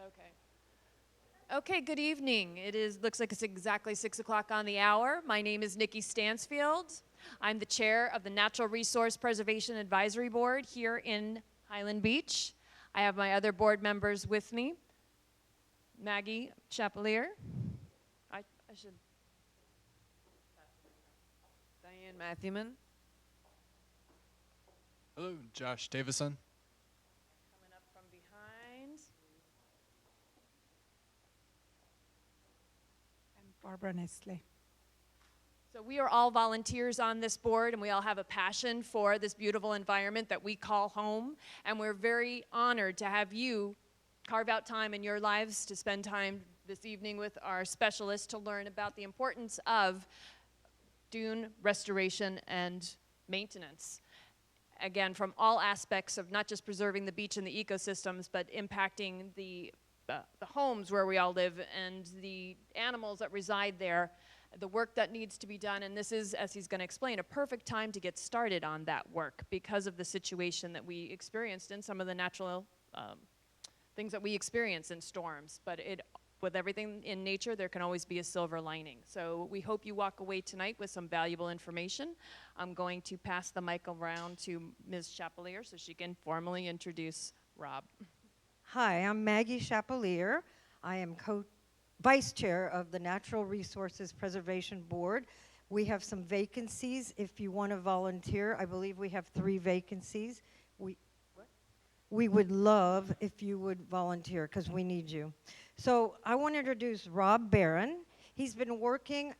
Okay. Okay, good evening. Looks like it's exactly 6 o'clock on the hour. My name is Nikki Stansfield. I'm the chair of the Natural Resource Preservation Advisory Board here in Highland Beach. I have my other board members with me. Maggie Chapelier. I should. Diane Matthewman. Hello, Josh Davison. Coming up from behind. And Barbara Nestle. So we are all volunteers on this board, and we all have a passion for this beautiful environment that we call home. And we're very honored to have you carve out time in your lives to spend time this evening with our specialists to learn about the importance of dune restoration and maintenance. Again, from all aspects of not just preserving the beach and the ecosystems, but impacting the homes where we all live and the animals that reside there, the work that needs to be done. And this is, as he's going to explain, a perfect time to get started on that work because of the situation that we experienced in some of the natural things that we experience in storms. But with everything in nature, there can always be a silver lining. So we hope you walk away tonight with some valuable information. I'm going to pass the mic around to Ms. Chapelier so she can formally introduce Rob. Hi, I'm Maggie Chapelier. I am vice chair of the Natural Resources Preservation Board. We have some vacancies if you want to volunteer. I believe we have 3 vacancies. We would love if you would volunteer because we need you. So I want to introduce Rob Barron. He's been working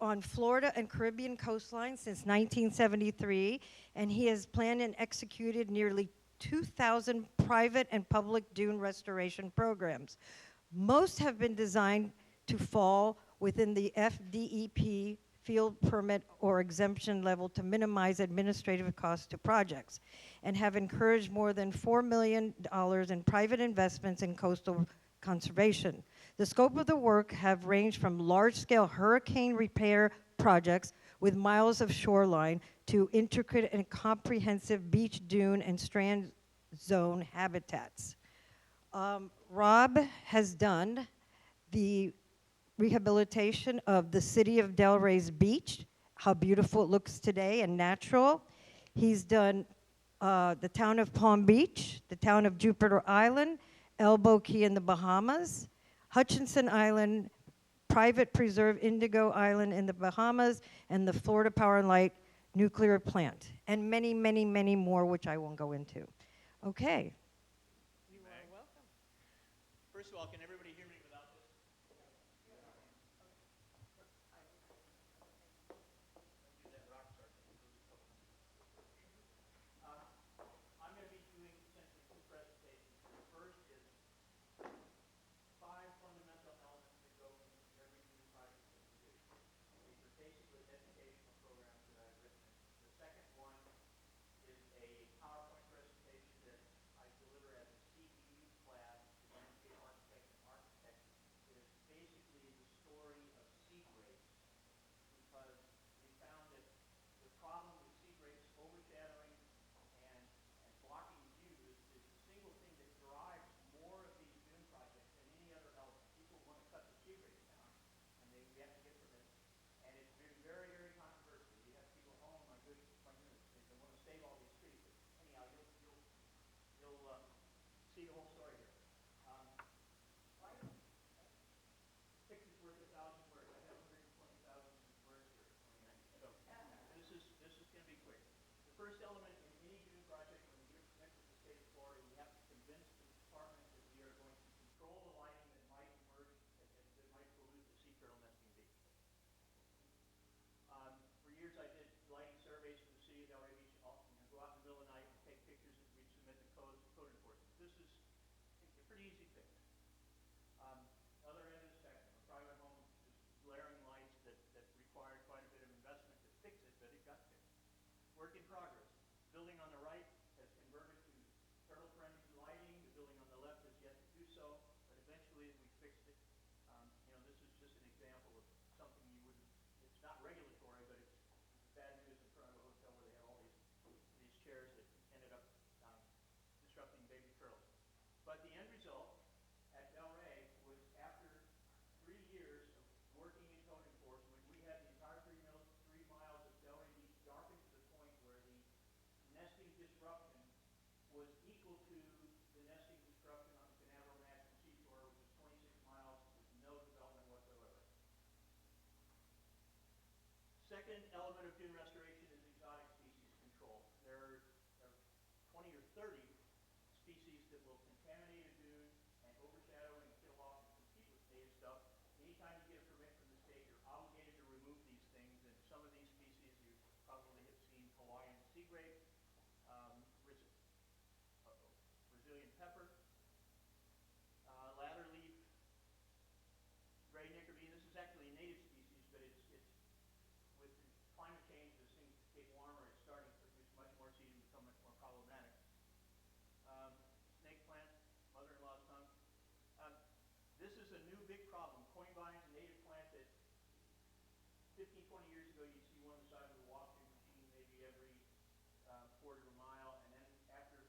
on Florida and Caribbean coastlines since 1973, and he has planned and executed nearly 2,000 private and public dune restoration programs. Most have been designed to fall within the FDEP field permit or exemption level to minimize administrative costs to projects, and have encouraged more than $4 million in private investments in coastal conservation. The scope of the work have ranged from large-scale hurricane repair projects with miles of shoreline to intricate and comprehensive beach, dune, and strand zone habitats. Rob has done the rehabilitation of the city of Delray's beach, how beautiful it looks today and natural. He's done the town of Palm Beach, the town of Jupiter Island, Elbow Key in the Bahamas, Hutchinson Island, private preserve Indigo Island in the Bahamas, and the Florida Power and Light nuclear plant, and many, many, many more, which I won't go into. Okay. You are welcome. First of all, can everybody hear me without this? I'm going to be doing essentially 2 presentations. The first is 5 fundamental elements that go into every new project that we do. These are basically educational programs that I've written. The second one is a PowerPoint presentation that I deliver as a CEU class to landscape architects and architects grape, Brazilian pepper, ladder leaf, gray nickerbean. This is actually a native species, but it's with the climate change, as things get warmer, it's starting to produce much more seed and become much more problematic. Snake plant, mother-in-law's tongue. This is a new big problem. Coinvine's a native plant that 15, 20 years ago, you'd see one on the side of the washing machine maybe every quarter of a mile, and then after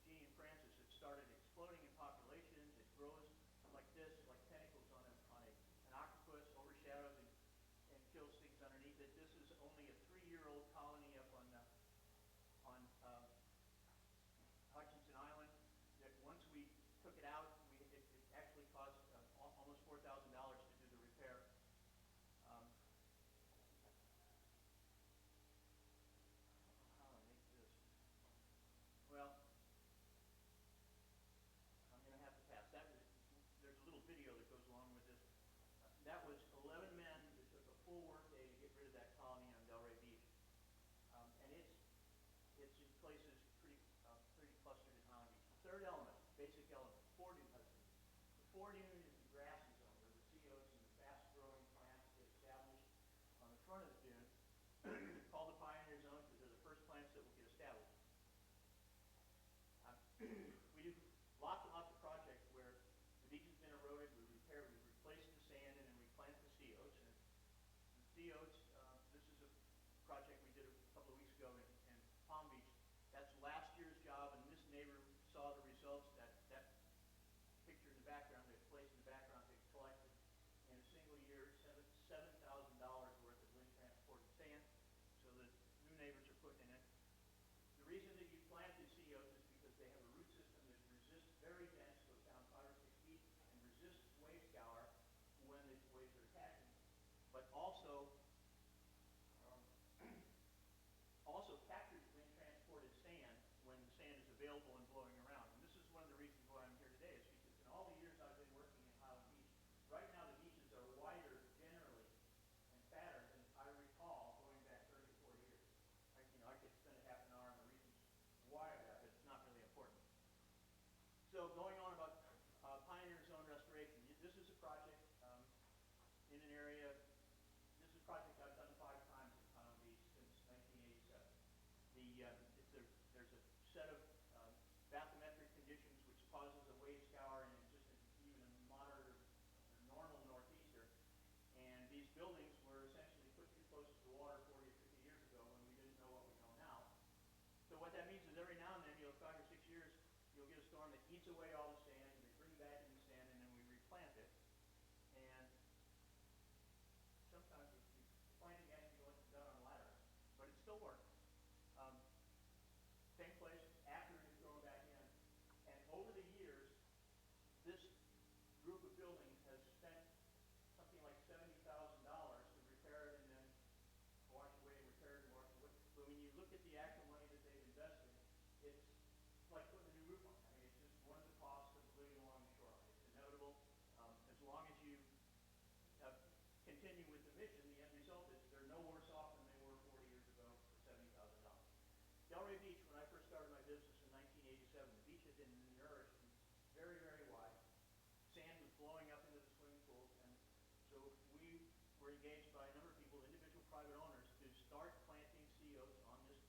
Jeannie and Francis, it started exploding in populations. It grows like this, like tentacles on an octopus, overshadows and kills things underneath it. This is only a 3-year-old colony up on Hutchinson Island. That once we took it out, it actually cost almost $4,000 to do the repair. I don't know how to make this. Well, I'm going to have to pass. There's a little video that goes along with this. That was 11 men that took a full work day to get rid of that colony on Delray Beach. And it's in places pretty clustered in Highland Beach. The third element, basic element, fore-dune husbandry. The fore-dune is the grassy zone where the sea oats and the fast-growing plants get established on the front of the dune, called the pioneer zone because they're the first plants that will get established. We do lots and lots of projects where the beach has been eroded, we replace the sand, and then we plant the sea oats. And the sea oats, this is a project we did a couple of weeks ago in Palm Beach. That's last year's job, and this neighbor saw the results. That picture in the background, they placed in the background, they collected in a single year $7,000 worth of wind transported sand. So the new neighbors are putting in it. The reason that you plant the sea oats is because they have a root system that resists very dense, goes down 5 or 6 feet, and resists wave scour when the waves are attacking, but also captures wind transported sand when the sand is available and blowing around. And this is one of the reasons why I'm here today, is because in all the years I've been working in Highland Beach, right now the beaches are wider generally and fatter than I recall going back 30 or 40 years. I could spend a half an hour on the reasons why of that, but it's not really important. So going on about Pioneer Zone restoration, this is a project in an area. This is a project I've done 5 times in Highland Beach since 1987. There's a set of bathymetric conditions which causes a wave scour and just even a moderate or normal northeaster. And these buildings were essentially put too close to the water 40 or 50 years ago when we didn't know what we know now. So what that means is every now and then, 5 or 6 years, you'll get a storm that eats away all the sand, and they bring back in the sand, and then we replant it. And sometimes the planting has to be done on ladders, but it still works. Same place after it is thrown back in. And over the years, this group of buildings has spent something like $70,000 to repair it and then wash away and repair it and wash away. But when you look at the actual money that they've invested, it's like putting a new roof on. I mean, it's just one of the costs of living along the shoreline. It's inevitable. As long as you continue with the mission, the end result is they're no worse off than they were 40 years ago for $70,000. Delray Beach, when I first started my business in 1987, the beach had been nourished and very, very wide. Sand was blowing up into the swimming pools, and so we were engaged by a number of people, individual private owners, to start planting sea oats on this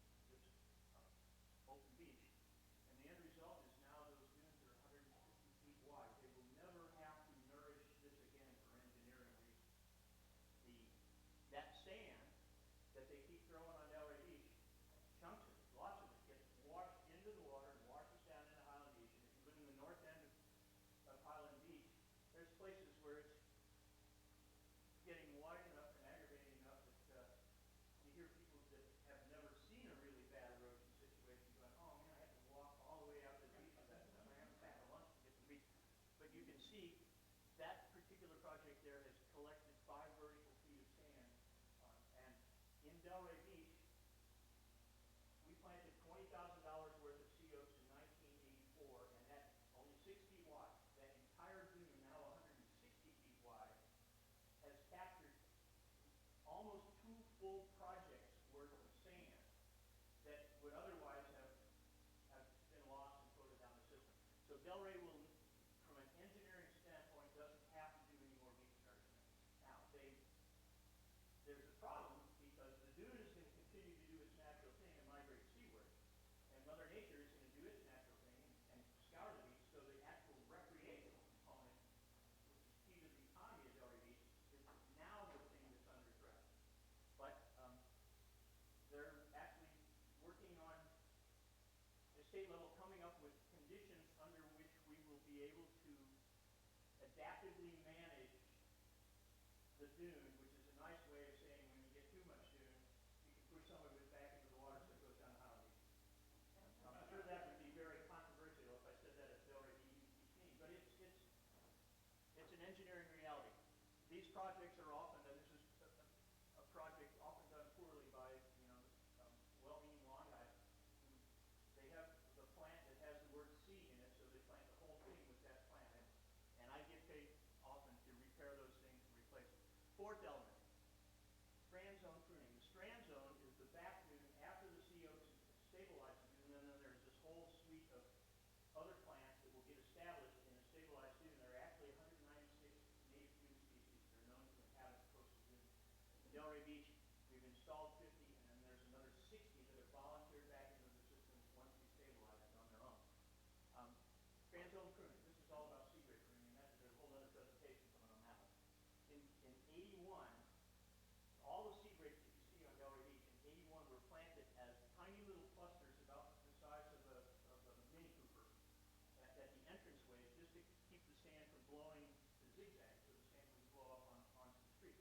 open beach. And the end result is now those dunes are 150 feet wide. They will never have to nourish this again for engineering reasons. That sand that they keep throwing on Delray Beach, chunks of it, lots of it, gets washed into the water and washes down into Highland Beach. And if you live in the north end of Highland Beach, there's places where it's getting wide enough and aggravating enough that you hear people that have never seen a really bad erosion situation going, oh man, I have to walk all the way out to the beach for that stuff. I haven't packed a lunch to get to the beach. But you can see that particular project there has collected 5 vertical feet of sand. And in Delray Beach, we planted $20,000 worth of sea oats in 1984, and that's only 6 feet wide. That entire dune, now 160 feet wide, has captured almost 2 full projects worth of sand there's a problem because the dune is going to continue to do its natural thing and migrate seaward, and Mother Nature is going to do its natural thing and scour the beach. So the actual recreational component, which is key to the economy of Delray Beach, is now the thing that's under threat. But they're actually working on the state level, coming up with conditions under which we will be able to adaptively manage the dune, which is a nice way of saying when you get too much dune, you can push some of it back into the water so it goes down the Highland Beach. I'm sure that would be very controversial if I said that at Delray Beach, but it's an engineering reality. These projects are often, and this is a project often done poorly by well-meaning lawn guys. They have the plant that has the word seed in it, so they plant the whole thing with that plant. And I get paid often to repair those things and replace them. Fourth element, strand zone pruning. The strand zone is the back dune after the CO2 stabilizes dune, and then there's this whole suite of other plants that will get established in a stabilized dune. There are actually 196 native dune species that are known to inhabit coastal dune. In Delray Beach, we've installed 50, and then there's another 60 that have volunteered back into the system once we stabilize it on their own. Strand zone pruning. This is all about sea grade pruning, and there's a whole other presentation coming on that one. In 81, all the sea grapes that you see on Delray Beach in 81 were planted as tiny little clusters about the size of a Mini Cooper at the entranceways, just to keep the sand from blowing the zigzag, so the sand wouldn't blow up onto the street.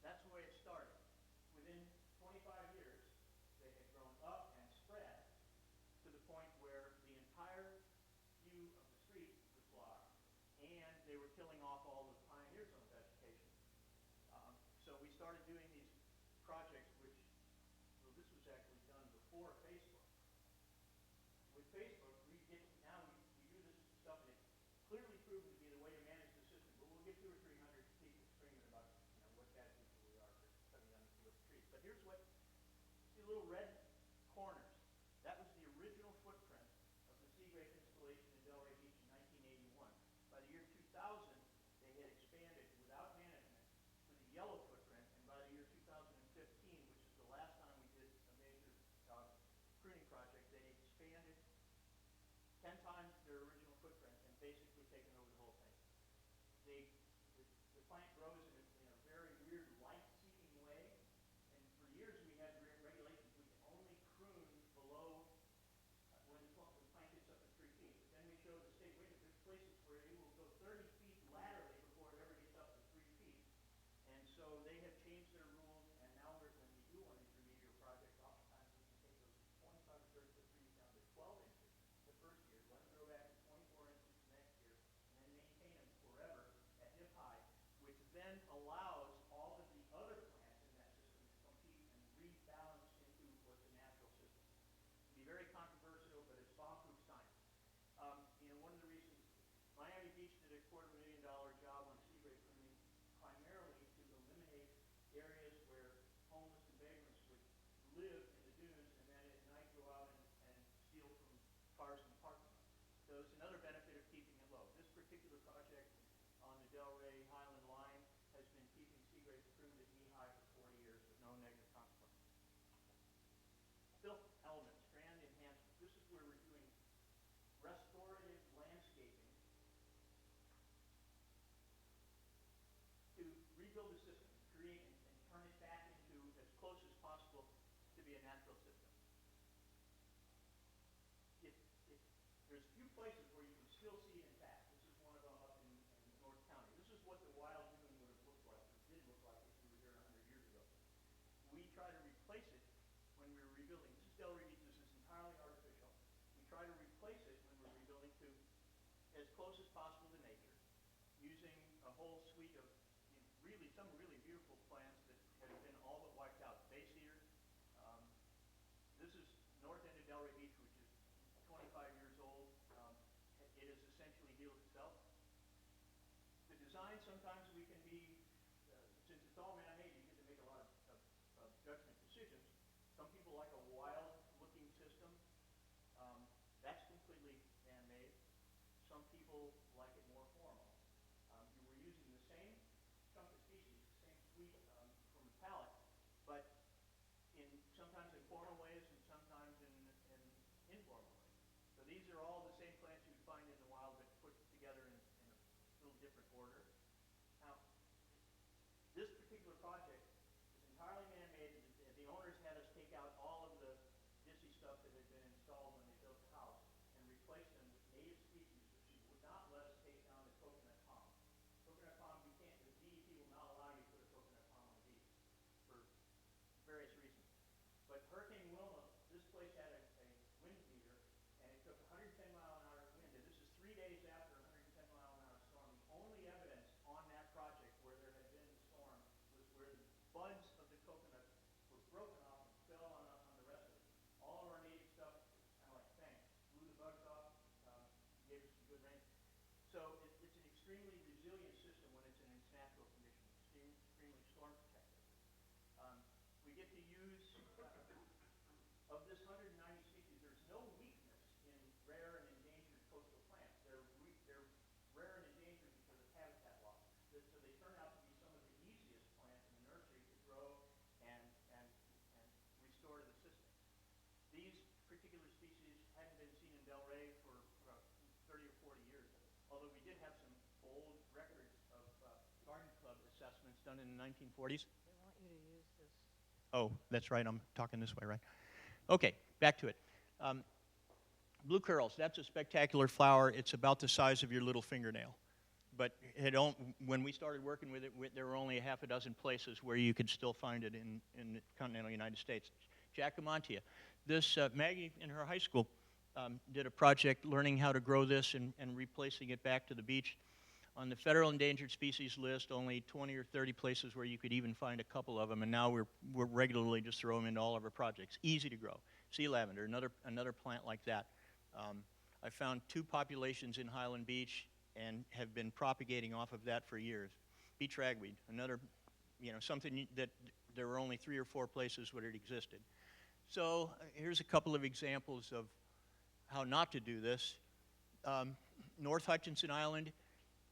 That's the way it started. Within 25 years, they had grown up and spread to the point where the entire view of the street was blocked, and they were killing off all the pioneer zone vegetation. So we started doing these projects, which, well, this was actually done before Facebook. With Facebook, we do this stuff, and it's clearly proven to be the way to manage the system. But we'll get 200 or 300 people screaming about what bad people we are for cutting down the trees. But here's what, see the little red corners. That was the original footprint of the sea grape installation in Delray Beach in 1981. By the year 2000, they had expanded without management to the yellow footprint, and by the year 2015, which is the last time we did a major pruning project, they expanded 10 times their original footprint and basically taken over the whole thing. The plant grows in a very weird light-seeking way, and for years we had regulations. We can only prune below when the plant gets up to 3 feet. But then we showed the state, wait, there's places where it will go 30 feet laterally before it ever gets up to 3 feet. And so they have changed their rules, and now when we do one of these remedial projects, oftentimes we can take those 25 or 30 foot trees down to 12 inches the first year, let them grow back to 24 inches the next year, and then maintain them forever at hip height, which then allows all of the other plants in that system to compete and rebalance into what's a natural system. It can be very controversial, but it's bomb-proof science. One of the reasons Miami Beach did a $250,000 job on sea grape pruning, primarily to eliminate areas where homeless and vagrants would live in the dunes and then at night go out and steal from cars in the parking lot. So it's another benefit of keeping it low. This particular project on the Delray Highland line has been keeping sea grapes pruned at knee-high for 40 years with no negative consequences. Filth element, strand enhancement. This is where we're doing restorative landscaping to rebuild the system, create and turn it back into as close as possible to be a natural system. If there's a few places where you can still see it intact. This is one of them up in North County. This is what the wild dune would have looked like, or did look like if you were here 100 years ago. We try to replace it when we were rebuilding. This is Delray Beach. This is entirely artificial. We try to replace it when we're rebuilding to as close as possible to nature, using a whole suite of some really beautiful plants that have been all but wiped out. Bay cedar. This is north end of Delray Beach, which is 25 years old. It has essentially healed itself. The design, sometimes we can be, since it's all man-made, you get to make a lot of judgment decisions. Some people like a wild-looking system. That's completely man-made. Some people like it more formal. You were using the same chunk of species, the same suite from the palette. in different order. Now, this particular project is entirely man-made. The owners had us take out all of the dissy stuff that had been installed when they built the house and replace them with native species, but she would not let us take down the coconut palm. Coconut palm, you can't, the DEP will not allow you to put a coconut palm on the beach for various reasons. But Hurricane Wilma, this place had a wind meter, and it took 110-mile-an-hour wind, and this is 3 days after a 110-mile-an-hour storm. The only evidence on that project where there had been a storm was where the buds of the coconut were broken off and fell on the rest of it. All of our native stuff, kind of like bang, blew the bugs off, gave us some good rain. So it's an extremely resilient system when it's in its natural condition, extremely storm protected. We get to use, of this 190 species, there's no weakness in rare and endangered coastal plants. They're rare and endangered because of habitat loss. So they turn out to be some of the easiest plants in the nursery to grow and restore to the system. These particular species hadn't been seen in Del Rey for 30 or 40 years, although we did have some old records of garden club assessments done in the 1940s. They want you to use this. Oh, that's right. I'm talking this way, right? Okay, back to it. Blue curls, that's a spectacular flower. It's about the size of your little fingernail. But when we started working with it, there were only a half a dozen places where you could still find it in the continental United States. Jacomontia. This, Maggie in her high school did a project learning how to grow this and replacing it back to the beach. On the federal endangered species list, only 20 or 30 places where you could even find a couple of them, and now we're regularly just throw them into all of our projects. Easy to grow. Sea lavender, another plant like that. I found 2 populations in Highland Beach and have been propagating off of that for years. Beach ragweed, another, something that there were only 3 or 4 places where it existed. So here's a couple of examples of how not to do this. North Hutchinson Island.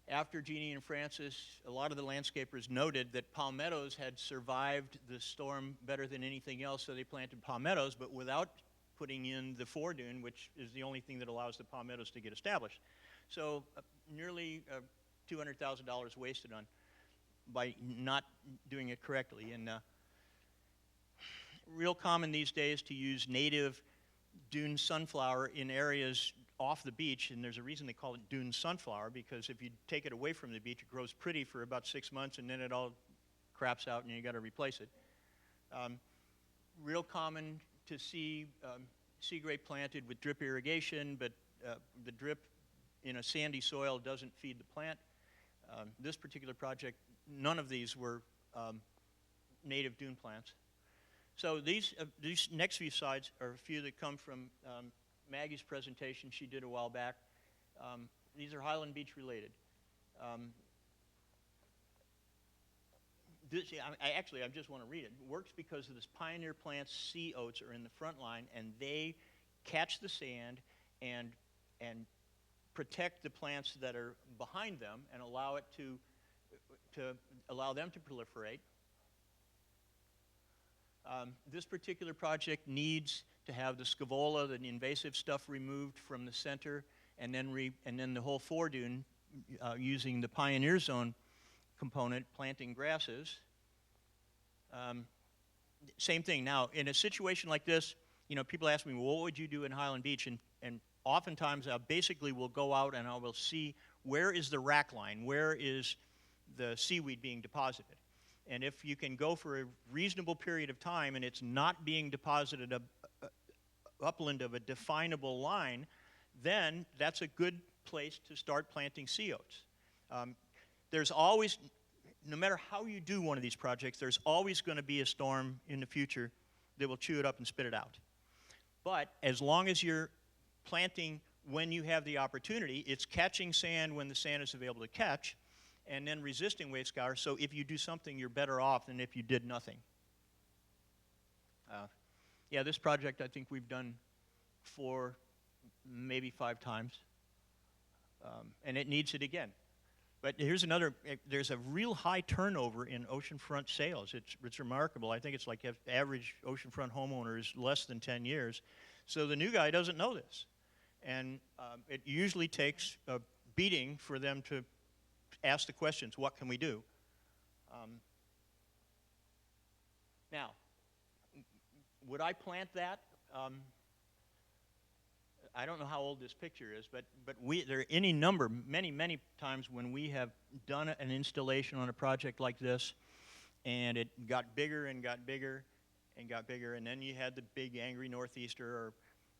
After Jeannie and Francis, a lot of the landscapers noted that palmettos had survived the storm better than anything else, so they planted palmettos, but without putting in the foredune, which is the only thing that allows the palmettos to get established. So nearly $200,000 wasted by not doing it correctly. And real common these days to use native Dune sunflower in areas off the beach, and there's a reason they call it Dune sunflower, because if you take it away from the beach, it grows pretty for about 6 months, and then it all craps out, and you got to replace it. Real common to see sea grape planted with drip irrigation, but the drip in a sandy soil doesn't feed the plant. This particular project, none of these were native dune plants. So these next few slides are a few that come from Maggie's presentation she did a while back. These are Highland Beach related. I just want to read it. It works because of this pioneer plant's sea oats are in the front line, and they catch the sand and protect the plants that are behind them and allow it to allow them to proliferate. This particular project needs to have the scavola, the invasive stuff, removed from the center, and then the whole foredune using the Pioneer Zone component, planting grasses. Same thing. Now, in a situation like this, people ask me, well, what would you do in Highland Beach? And oftentimes, I basically will go out and I will see where is the rack line, where is the seaweed being deposited. And if you can go for a reasonable period of time and it's not being deposited upland of a definable line, then that's a good place to start planting sea oats. There's always, no matter how you do one of these projects, there's always going to be a storm in the future that will chew it up and spit it out. But as long as you're planting when you have the opportunity, it's catching sand when the sand is available to catch, and then resisting wave scour. So if you do something, you're better off than if you did nothing. Yeah, this project I think we've done 4, maybe 5 times, and it needs it again. But here's another, there's a real high turnover in oceanfront sales. It's remarkable. I think it's like average oceanfront homeowner is less than 10 years. So the new guy doesn't know this. And it usually takes a beating for them to ask the questions, what can we do? Now, would I plant that? I don't know how old this picture is, but there are any number, many times when we have done an installation on a project like this, and it got bigger and got bigger and got bigger, and then you had the big angry northeaster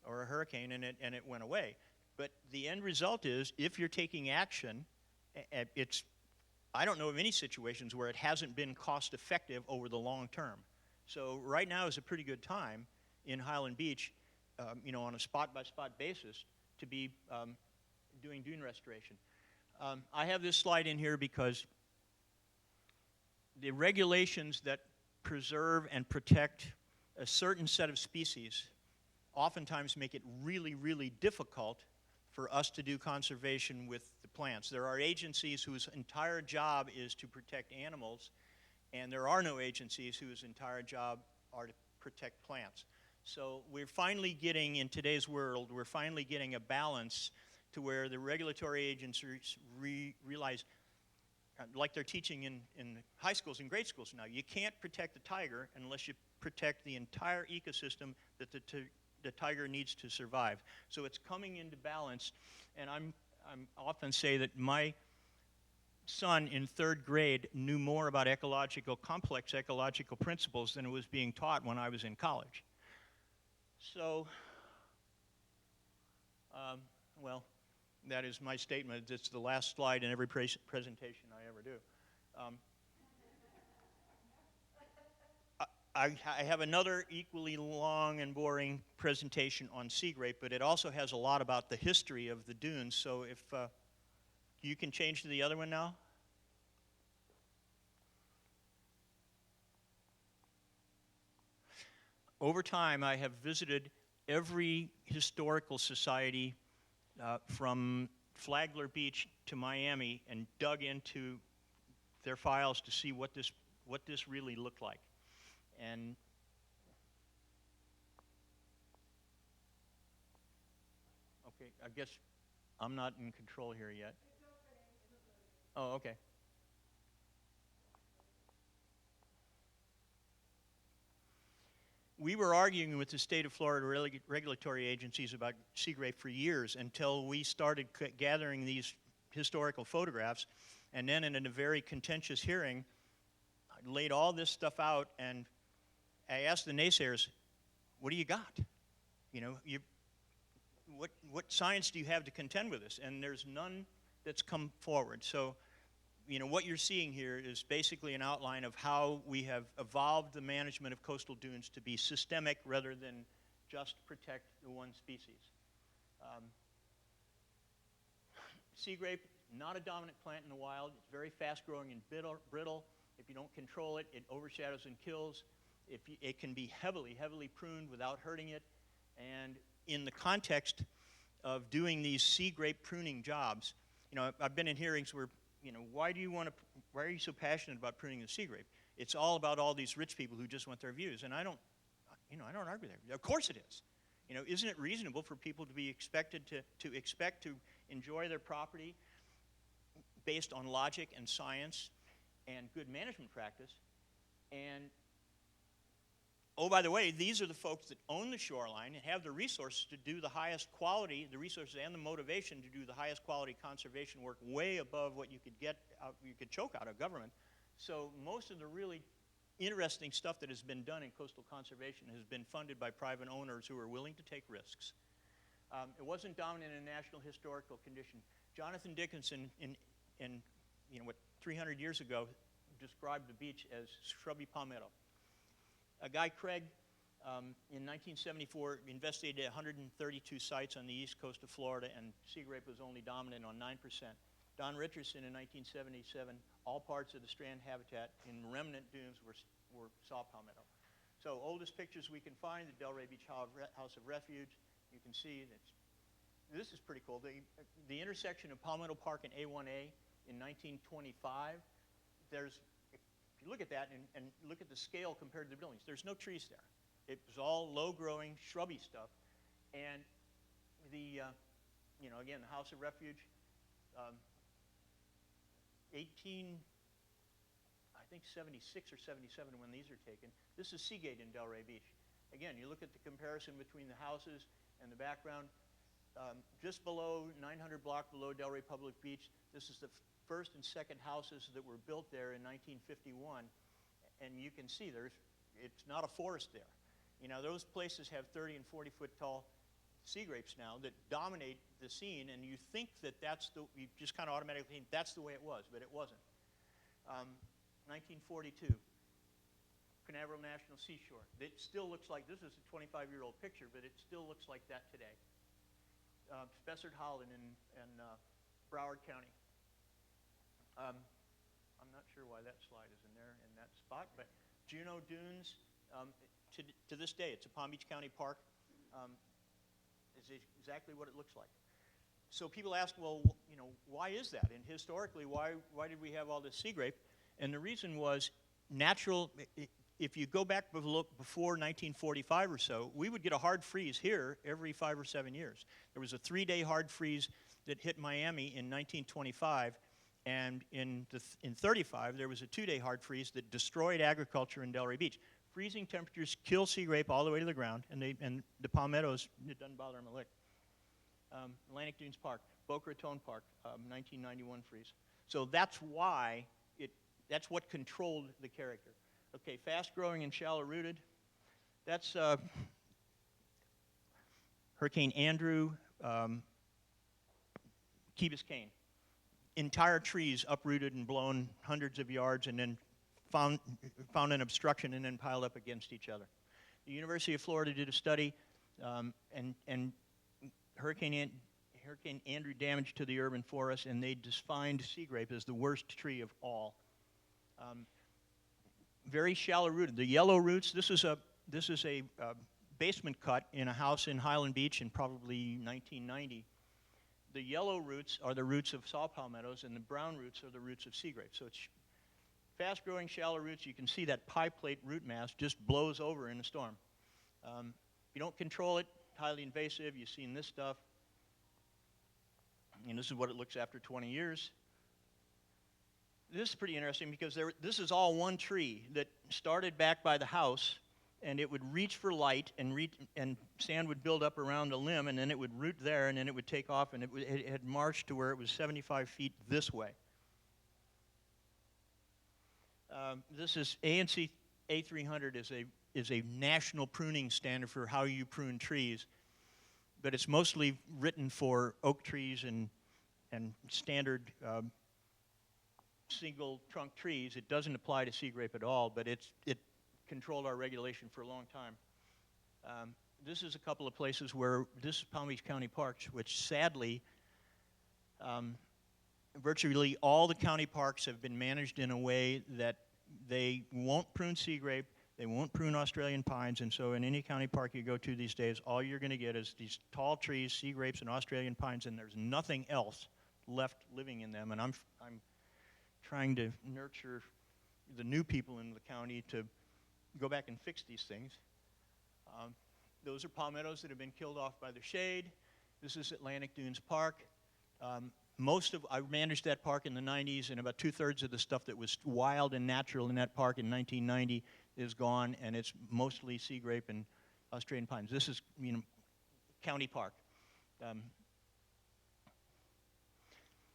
or a hurricane, and it went away. But the end result is, if you're taking action, I don't know of any situations where it hasn't been cost effective over the long term. So right now is a pretty good time in Highland Beach, on a spot-by-spot basis, to be doing dune restoration. I have this slide in here because the regulations that preserve and protect a certain set of species oftentimes make it really, really difficult for us to do conservation with the plants. There are agencies whose entire job is to protect animals, and there are no agencies whose entire job are to protect plants. So we're finally getting, in today's world, we're finally getting a balance to where the regulatory agencies realize, like they're teaching in high schools and grade schools now, you can't protect the tiger unless you protect the entire ecosystem that the tiger needs to survive. So it's coming into balance, and I'm often say that my son in 3rd grade knew more about complex ecological principles than it was being taught when I was in college. So, well, that is my statement. It's the last slide in every presentation I ever do. I have another equally long and boring presentation on sea grape, but it also has a lot about the history of the dunes. So if you can change to the other one now. Over time, I have visited every historical society from Flagler Beach to Miami and dug into their files to see what this really looked like. And okay, I guess I'm not in control here yet. Oh, okay. We were arguing with the state of Florida regulatory agencies about sea grape for years until we started gathering these historical photographs, and then in a very contentious hearing, I laid all this stuff out, and I asked the naysayers, what do you got? What science do you have to contend with this? And there's none that's come forward. So, what you're seeing here is basically an outline of how we have evolved the management of coastal dunes to be systemic rather than just protect the one species. Sea grape, not a dominant plant in the wild. It's very fast growing and brittle. If you don't control it, it overshadows and kills. It can be heavily pruned without hurting it. And in the context of doing these sea grape pruning jobs, I've been in hearings where, why are you so passionate about pruning the sea grape? It's all about all these rich people who just want their views. And I don't argue that. Of course it is. Isn't it reasonable for people to be expected to expect to enjoy their property based on logic and science and good management practice? And oh, by the way, these are the folks that own the shoreline and have the resources to do the highest quality, the resources and the motivation to do the highest quality conservation work way above what you could choke out of government. So most of the really interesting stuff that has been done in coastal conservation has been funded by private owners who are willing to take risks. It wasn't dominant in national historical condition. Jonathan Dickinson, in 300 years ago, described the beach as shrubby palmetto. A guy, Craig, in 1974, investigated 132 sites on the east coast of Florida, and sea grape was only dominant on 9%. Don Richardson in 1977, all parts of the strand habitat in remnant dunes were saw palmetto. So oldest pictures we can find, the Delray Beach House of Refuge. You can see that this is pretty cool. The intersection of Palmetto Park and A1A in 1925, if you look at that and look at the scale compared to the buildings, there's no trees there. It was all low-growing, shrubby stuff. And again, the House of Refuge, 18, I think 76 or 77 when these are taken. This is Seagate in Delray Beach. Again, you look at the comparison between the houses and the background. Just below, 900 block below Delray Public Beach, this is the first and second houses that were built there in 1951. And you can see it's not a forest there. You know, those places have 30 and 40 foot tall sea grapes now that dominate the scene, and you think that you just kind of automatically think that's the way it was, but it wasn't. 1942, Canaveral National Seashore. It still looks like, this is a 25-year-old picture, but it still looks like that today. Spessard Holland in Broward County. I'm not sure why that slide is in there in that spot, but Juneau Dunes, to this day, it's a Palm Beach County park. Is exactly what it looks like. So people ask, well, you know, why is that? And historically, why did we have all this sea grape? And the reason was natural. If you go back before 1945 or so, we would get a hard freeze here every 5 or 7 years. There was a 3-day hard freeze that hit Miami in 1925, and in 35 there was a 2-day hard freeze that destroyed agriculture in Delray Beach. Freezing temperatures kill sea grape all the way to the ground, and the palmettos, it doesn't bother them a lick. Atlantic Dunes Park, Boca Raton Park, 1991 freeze. So that's why that's what controlled the character. Okay, fast-growing and shallow-rooted. That's Hurricane Andrew, Key Biscayne. Entire trees uprooted and blown hundreds of yards, and then found an obstruction and then piled up against each other. The University of Florida did a study, and Hurricane Andrew damaged to the urban forest, and they defined sea grape as the worst tree of all. Very shallow rooted. The yellow roots. This is a basement cut in a house in Highland Beach in probably 1990. The yellow roots are the roots of saw palmettos, and the brown roots are the roots of sea grape. So it's fast-growing, shallow roots. You can see that pie plate root mass just blows over in a storm. If you don't control it, highly invasive. You've seen this stuff. And this is what it looks after 20 years. This is pretty interesting because this is all one tree that started back by the house, and it would reach for light, and sand would build up around the limb, and then it would root there, and then it would take off, and it had marched to where it was 75 feet this way. This is ANC A300 is a national pruning standard for how you prune trees, but it's mostly written for oak trees and standard single trunk trees. It doesn't apply to sea grape at all, but it controlled our regulation for a long time. This is a couple of places where this is Palm Beach County Parks, which sadly virtually all the county parks have been managed in a way that they won't prune sea grape, they won't prune Australian pines, and so in any county park you go to these days, all you're going to get is these tall trees, sea grapes, and Australian pines, and there's nothing else left living in them. And I'm trying to nurture the new people in the county to go back and fix these things. Those are palmettos that have been killed off by the shade. This is Atlantic Dunes Park. I managed that park in the 90s, and about 2/3 of the stuff that was wild and natural in that park in 1990 is gone, and it's mostly sea grape and Australian pines. This is, county park.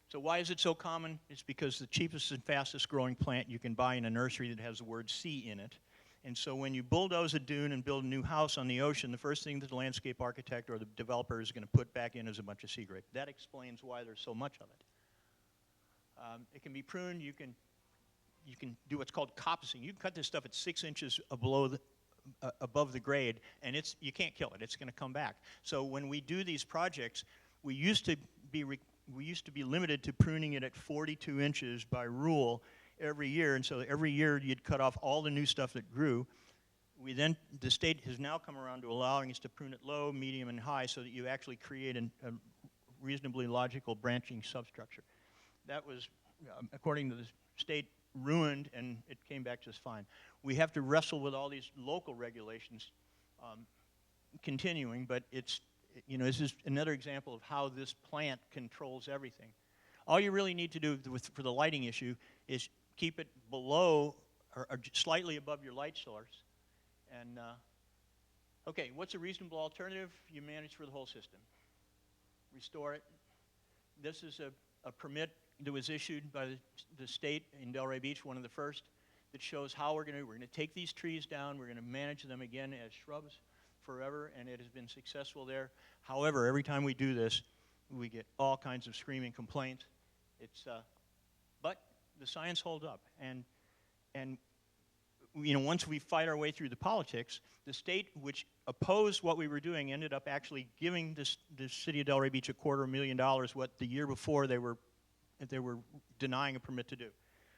So why is it so common? It's because the cheapest and fastest growing plant you can buy in a nursery that has the word sea in it. And so when you bulldoze a dune and build a new house on the ocean, the first thing that the landscape architect or the developer is going to put back in is a bunch of sea grape. That explains why there's so much of it. It can be pruned. You can do what's called coppicing. You can cut this stuff at 6 inches above the grade, and you can't kill it. It's going to come back. So when we do these projects, we used to be limited to pruning it at 42 inches by rule every year, and so every year you'd cut off all the new stuff that grew. The state has now come around to allowing us to prune it low, medium, and high so that you actually create a reasonably logical branching substructure. That was, according to the state, ruined, and it came back just fine. We have to wrestle with all these local regulations continuing, but this is another example of how this plant controls everything. All you really need to do for the lighting issue is keep it below or slightly above your light source. And okay, what's a reasonable alternative? You manage for the whole system. Restore it. This is a permit that was issued by the state in Delray Beach, one of the first, that shows how we're going to take these trees down. We're going to manage them again as shrubs forever, and it has been successful there. However, every time we do this, we get all kinds of screaming complaints. But the science holds up, and once we fight our way through the politics, the state, which opposed what we were doing, ended up actually giving the city of Delray Beach $250,000, what the year before they were denying a permit to do.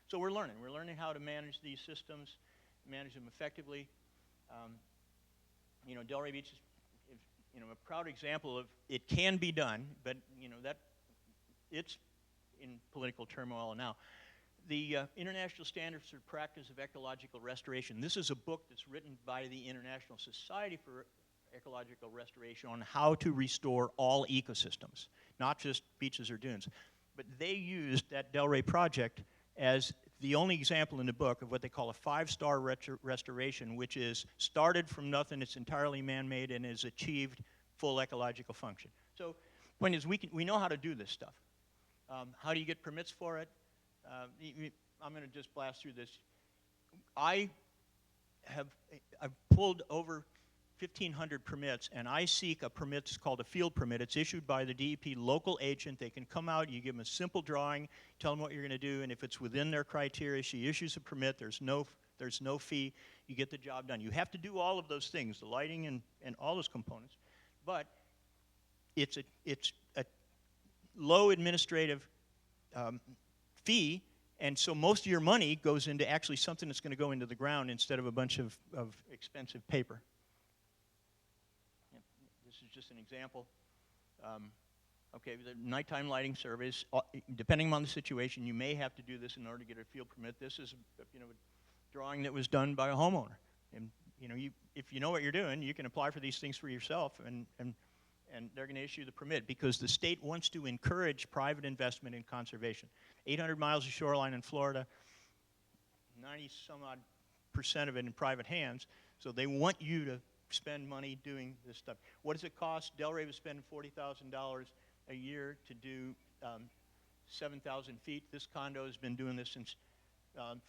So we're learning. We're learning how to manage these systems, manage them effectively. Delray Beach is, a proud example of it can be done, but that it's in political turmoil now. The International Standards for Practice of Ecological Restoration. This is a book that's written by the International Society for Ecological Restoration on how to restore all ecosystems, not just beaches or dunes. But they used that Delray project as the only example in the book of what they call a 5-star restoration, which is started from nothing, it's entirely man-made, and has achieved full ecological function. So, point is, we know how to do this stuff. How do you get permits for it? I'm going to just blast through this. I've pulled over 1,500 permits, and I seek a permit. It's called a field permit. It's issued by the DEP local agent. They can come out, you give them a simple drawing, tell them what you're going to do, and if it's within their criteria, she issues a permit. There's no fee. You get the job done. You have to do all of those things, the lighting and all those components, but it's a low administrative fee, and so most of your money goes into actually something that's going to go into the ground instead of a bunch of expensive paper. This is just an example. Okay, the nighttime lighting surveys, depending on the situation, you may have to do this in order to get a field permit. This is a drawing that was done by a homeowner. And if you know what you're doing, you can apply for these things for yourself, and they're going to issue the permit because the state wants to encourage private investment in conservation. 800 miles of shoreline in Florida, 90-some-odd% of it in private hands, so they want you to spend money doing this stuff. What does it cost? Delray was spending $40,000 a year to do 7,000 feet. This condo has been doing this since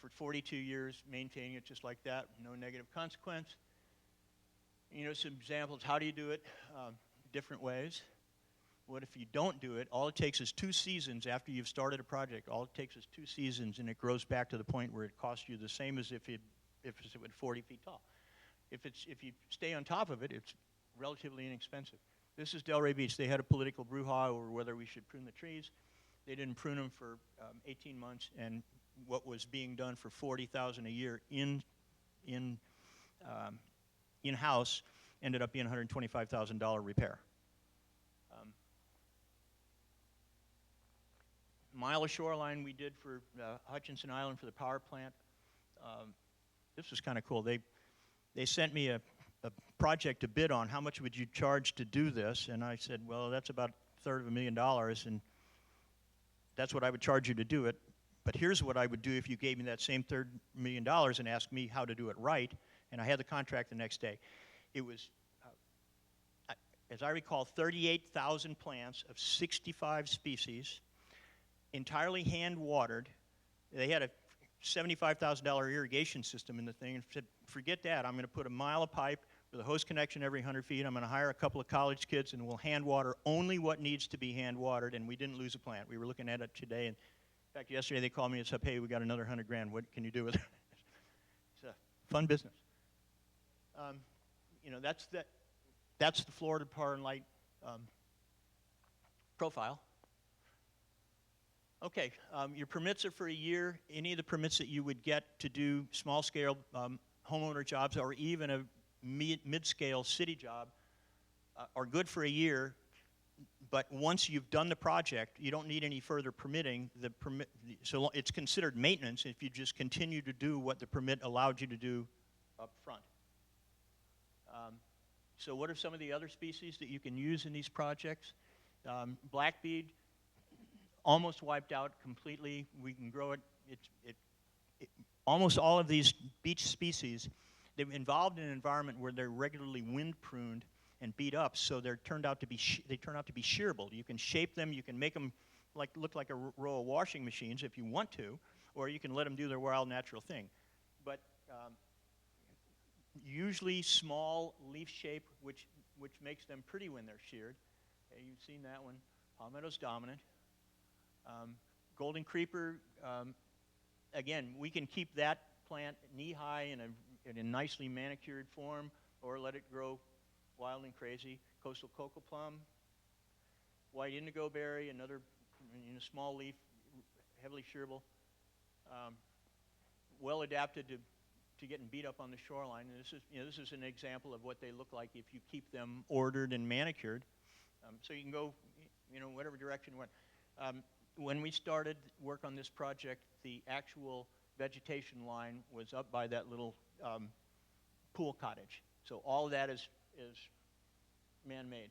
for 42 years, maintaining it just like that, no negative consequence. Some examples. How do you do it? Different ways. What if you don't do it? All it takes is 2 seasons after you've started a project. All it takes is 2 seasons, and it grows back to the point where it costs you the same as if it was 40 feet tall. If you stay on top of it, it's relatively inexpensive. This is Delray Beach. They had a political brouhaha over whether we should prune the trees. They didn't prune them for 18 months, and what was being done for $40,000 a year in-house ended up being $125,000 repair. Mile of shoreline we did for Hutchinson Island for the power plant. This was kind of cool. They sent me a project to bid on. How much would you charge to do this? And I said, well, that's about $250,000, and that's what I would charge you to do it. But here's what I would do if you gave me that same $250,000 and asked me how to do it right. And I had the contract the next day. It was, as I recall, 38,000 plants of 65 species, entirely hand-watered. They had a $75,000 irrigation system in the thing and said, forget that, I'm going to put a mile of pipe with a hose connection every 100 feet. I'm going to hire a couple of college kids and we'll hand water only what needs to be hand watered, and we didn't lose a plant. We were looking at it today, and in fact, yesterday they called me and said, hey, we got another $100,000. What can you do with it? It's a fun business. That's the Florida Power and Light profile. Okay, your permits are for a year. Any of the permits that you would get to do small-scale homeowner jobs or even a mid-scale city job are good for a year, but once you've done the project, you don't need any further permitting. So it's considered maintenance if you just continue to do what the permit allowed you to do up front. So what are some of the other species that you can use in these projects? Blackbead, almost wiped out completely. We can grow it. Almost all of these beech species, they're involved in an environment where they're regularly wind pruned and beat up, so they turn out to be shearable. You can shape them. You can make them look like a row of washing machines if you want to, or you can let them do their wild natural thing. But usually small leaf shape, which makes them pretty when they're sheared. You've seen that one. Palmetto's dominant. Golden creeper, again, we can keep that plant knee-high in a nicely manicured form, or let it grow wild and crazy. Coastal cocoa plum, white indigo berry, another in a small leaf, heavily shearable. Well adapted to getting beat up on the shoreline. And this is an example of what they look like if you keep them ordered and manicured. So you can go, whatever direction you want. When we started work on this project, the actual vegetation line was up by that little pool cottage. So all of that is man-made.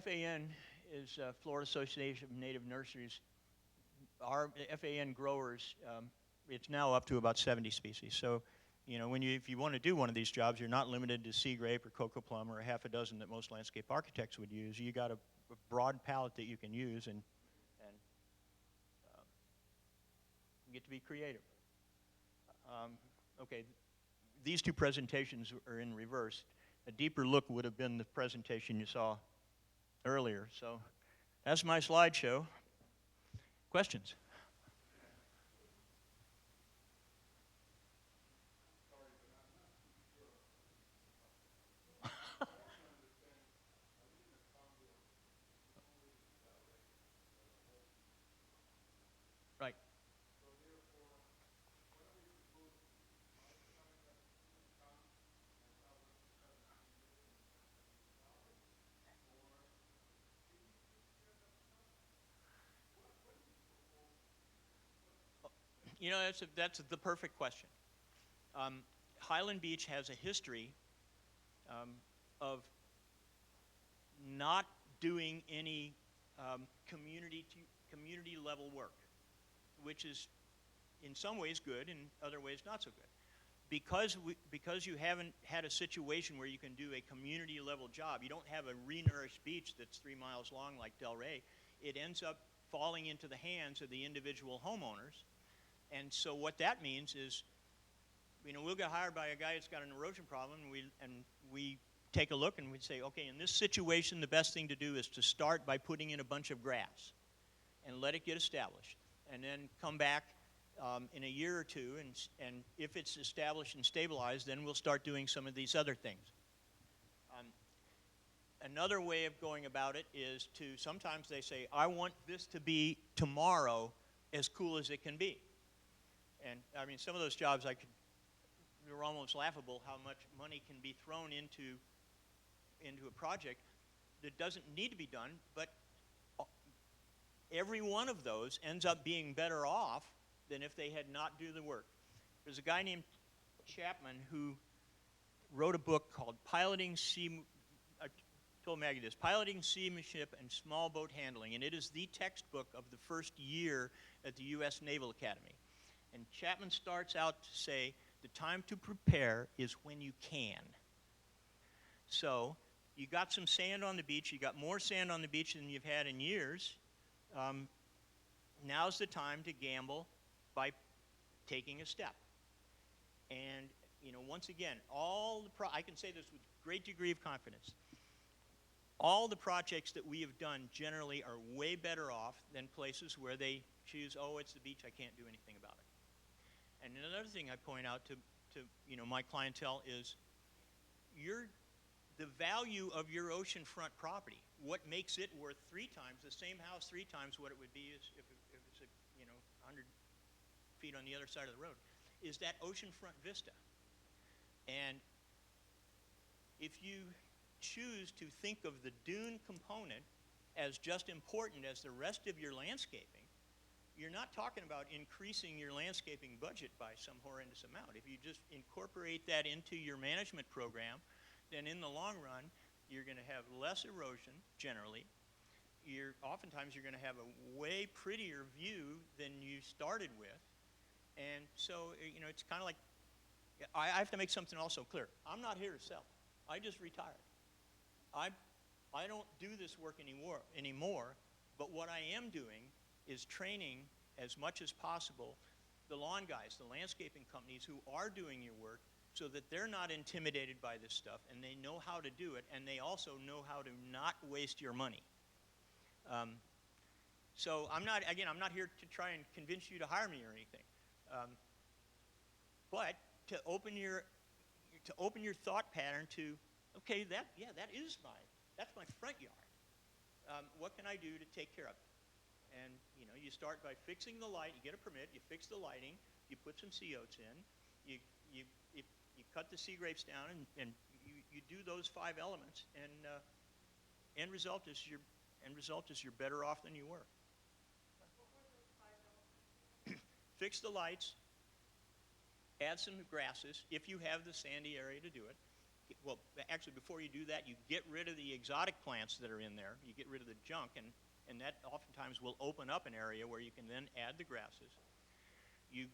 FAN is Florida Association of Native Nurseries. Our FAN growers, it's now up to about 70 species. So, if you want to do one of these jobs, you're not limited to sea grape or cocoa plum or a half a dozen that most landscape architects would use. You got a broad palette that you can use and get to be creative. Okay, these two presentations are in reverse. A deeper look would have been the presentation you saw earlier. So that's my slideshow. Questions? Right. That's the perfect question. Highland Beach has a history of not doing any community level work, which is in some ways good, in other ways not so good. Because you haven't had a situation where you can do a community level job, you don't have a renourished beach that's 3 miles long like Delray, it ends up falling into the hands of the individual homeowners. And so what that means is, we'll get hired by a guy that's got an erosion problem, and we take a look and we say, okay, in this situation, the best thing to do is to start by putting in a bunch of grass and let it get established, and then come back in a year or two, and if it's established and stabilized, then we'll start doing some of these other things. Another way of going about it is sometimes they say, I want this to be tomorrow as cool as it can be. And some of those jobs they're almost laughable how much money can be thrown into a project that doesn't need to be done, but every one of those ends up being better off than if they had not do the work. There's a guy named Chapman who wrote a book called Piloting Seamanship and Small Boat Handling, and it is the textbook of the first year at the U.S. Naval Academy. And Chapman starts out to say, the time to prepare is when you can. So you got some sand on the beach, you got more sand on the beach than you've had in years. Now's the time to gamble by taking a step. And once again, I can say this with great degree of confidence. All the projects that we have done generally are way better off than places where they choose, it's the beach, I can't do anything about it. And another thing I point out to my clientele is the value of your oceanfront property. What makes it worth 3 times, the same house 3 times what it would be if it's 100 feet on the other side of the road, is that oceanfront vista. And if you choose to think of the dune component as just important as the rest of your landscaping, you're not talking about increasing your landscaping budget by some horrendous amount. If you just incorporate that into your management program, then in the long run, you're going to have less erosion, generally. oftentimes you're going to have a way prettier view than you started with. And so, it's kind of like, I have to make something also clear. I'm not here to sell. I just retired. I don't do this work anymore, but what I am doing is training as much as possible the lawn guys, the landscaping companies who are doing your work, so that they're not intimidated by this stuff, and they know how to do it, and they also know how to not waste your money. So I'm not here to try and convince you to hire me or anything, but to open your thought pattern to, okay, that's my front yard. What can I do to take care of it? And you start by fixing the light. You get a permit. You fix the lighting. You put some CO2s in. You cut the sea grapes down, and you do those 5 elements. And end result is you're better off than you were. What were those 5 elements? Fix the lights. Add some grasses if you have the sandy area to do it. Well, actually, before you do that, you get rid of the exotic plants that are in there. You get rid of the junk, and that oftentimes will open up an area where you can then add the grasses. You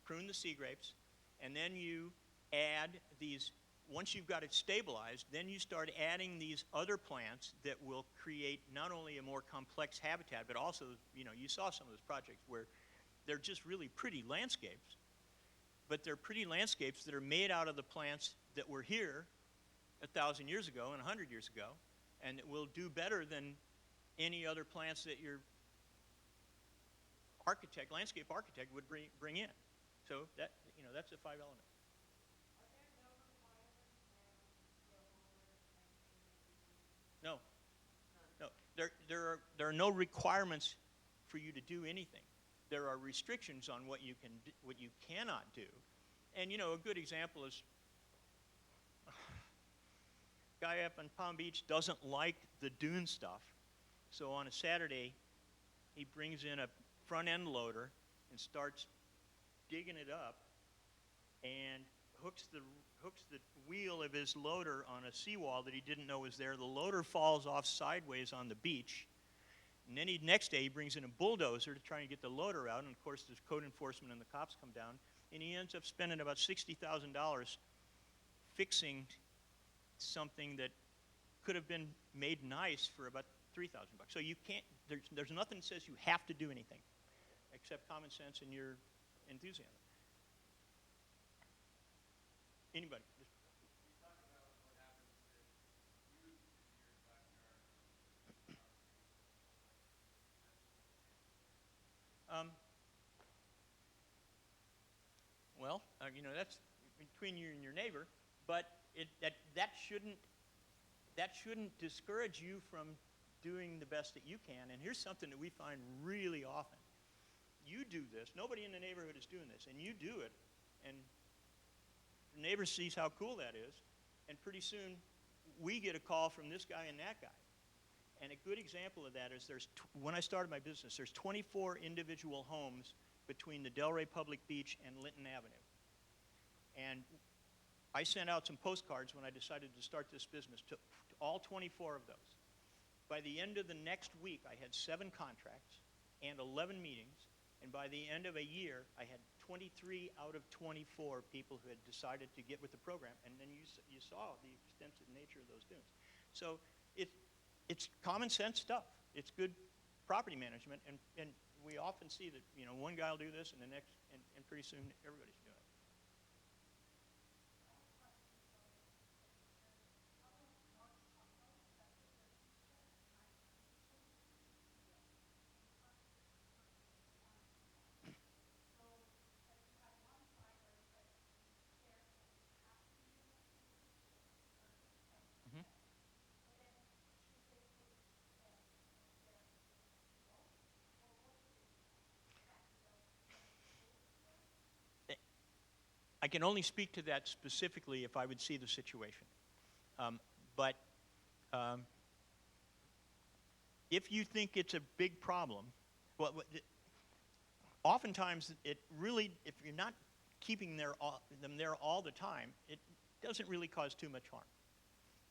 prune the sea grapes, and then you add these. Once you've got it stabilized, then you start adding these other plants that will create not only a more complex habitat, but also, you saw some of those projects where they're just really pretty landscapes, but they're pretty landscapes that are made out of the plants that were here 1,000 years ago and 100 years ago, and it will do better than any other plants that your landscape architect would bring in. So that's the 5 elements. Are there no requirements for the homeowners to maintain the trees? No. There are no requirements for you to do anything. There are restrictions on what you cannot do. And a good example is a guy up in Palm Beach doesn't like the Dune stuff. So on a Saturday, he brings in a front end loader and starts digging it up and hooks the wheel of his loader on a seawall that he didn't know was there. The loader falls off sideways on the beach. And then next day he brings in a bulldozer to try and get the loader out. And of course there's code enforcement and the cops come down. And he ends up spending about $60,000 fixing something that could have been made nice for about $3,000. So you can't, there's nothing that says you have to do anything except common sense and your enthusiasm. Anybody? You talk about what happens if you in your backyard Well, that's between you and your neighbor, but that shouldn't discourage you from doing the best that you can. And here's something that we find really often. You do this. Nobody in the neighborhood is doing this, and you do it, and the neighbor sees how cool that is, and pretty soon we get a call from this guy and that guy. And a good example of that is when I started my business, there's 24 individual homes between the Delray Public Beach and Linton Avenue. And I sent out some postcards when I decided to start this business to all 24 of those. By the end of the next week, I had 7 contracts and 11 meetings. And by the end of a year, I had 23 out of 24 people who had decided to get with the program. And then you saw the extensive nature of those dunes. So it's common sense stuff. It's good property management. And we often see that, one guy will do this and the next, and pretty soon everybody's doing it. I can only speak to that specifically if I would see the situation. But if you think it's a big problem, oftentimes it really, if you're not keeping them there all the time, it doesn't really cause too much harm.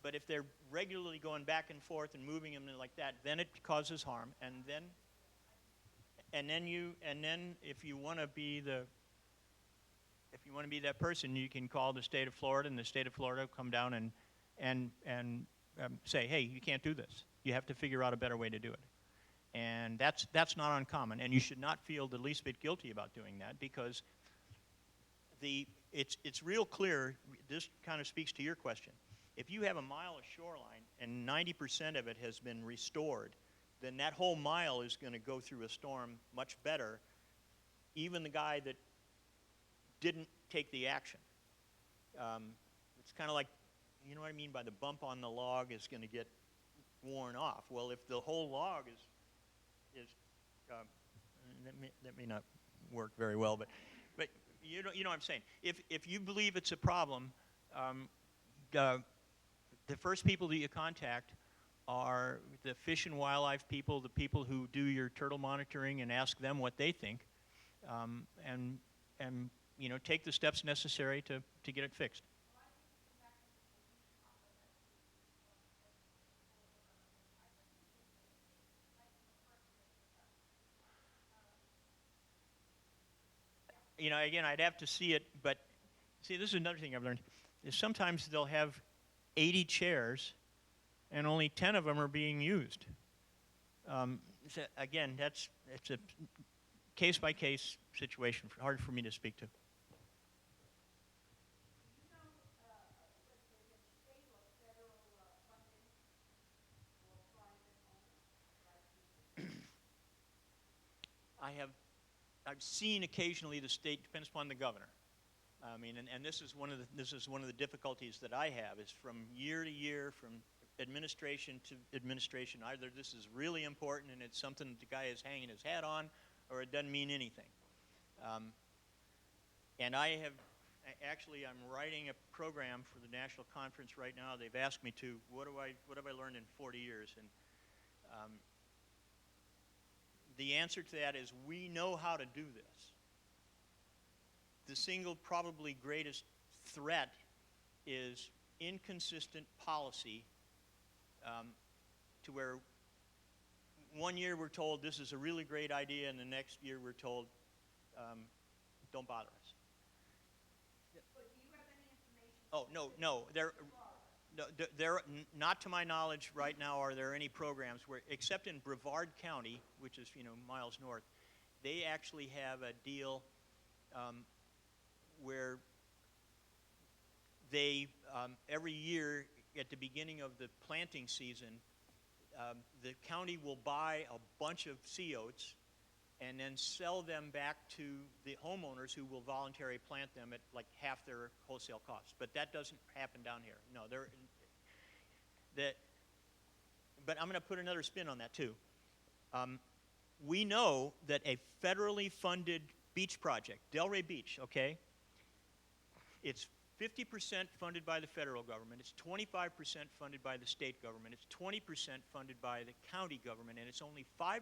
But if they're regularly going back and forth and moving them like that, then it causes harm. And then if you want to be that person, you can call the state of Florida, and the state of Florida will come down and say, hey, you can't do this. You have to figure out a better way to do it. And that's not uncommon. And you should not feel the least bit guilty about doing that, because it's real clear. This kind of speaks to your question. If you have a mile of shoreline and 90% of it has been restored, then that whole mile is going to go through a storm much better, even the guy that didn't take the action. It's kind of like, you know what I mean by the bump on the log is going to get worn off. Well, if the whole log is that may not work very well, but you know what I'm saying. If you believe it's a problem, the first people that you contact are the fish and wildlife people, the people who do your turtle monitoring, and ask them what they think, and you know, take the steps necessary to get it fixed. You know, again, I'd have to see it, but see, this is another thing I've learned, is sometimes they'll have 80 chairs and only 10 of them are being used. So again, it's a case-by-case situation, hard for me to speak to. I've seen occasionally the state, depends upon the governor. I mean, and this is one of the difficulties that I have, is from year to year, from administration to administration, either this is really important and it's something that the guy is hanging his hat on, or it doesn't mean anything. And I'm writing a program for the national conference right now. They've asked me to, what have I learned in 40 years? And the answer to that is, we know how to do this. The single probably greatest threat is inconsistent policy, to where one year we're told this is a really great idea, and the next year we're told don't bother us. But do you have any information? Oh, no. Not to my knowledge right now are there any programs where, except in Brevard County, which is, you know, miles north, they actually have a deal where they, every year at the beginning of the planting season, the county will buy a bunch of sea oats and then sell them back to the homeowners, who will voluntarily plant them at like half their wholesale cost. But that doesn't happen down here. No, but I'm going to put another spin on that too. We know that a federally funded beach project, Delray Beach, okay, it's 50% funded by the federal government, it's 25% funded by the state government, it's 20% funded by the county government, and it's only 5%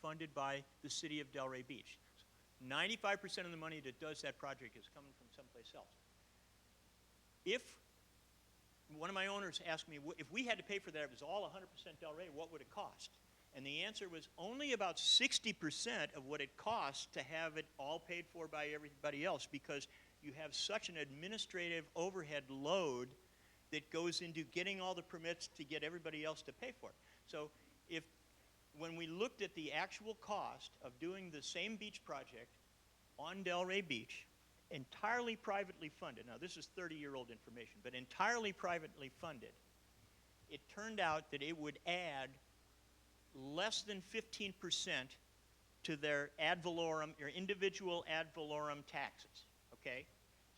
funded by the city of Delray Beach. 95% of the money that does that project is coming from someplace else. If one of my owners asked me, if we had to pay for that, if it was all 100% Delray, what would it cost? And the answer was only about 60% of what it costs to have it all paid for by everybody else, because you have such an administrative overhead load that goes into getting all the permits to get everybody else to pay for it. So when we looked at the actual cost of doing the same beach project on Delray Beach, entirely privately funded, now this is 30-year-old information, but entirely privately funded, it turned out that it would add less than 15% to their ad valorem, your individual ad valorem taxes, okay?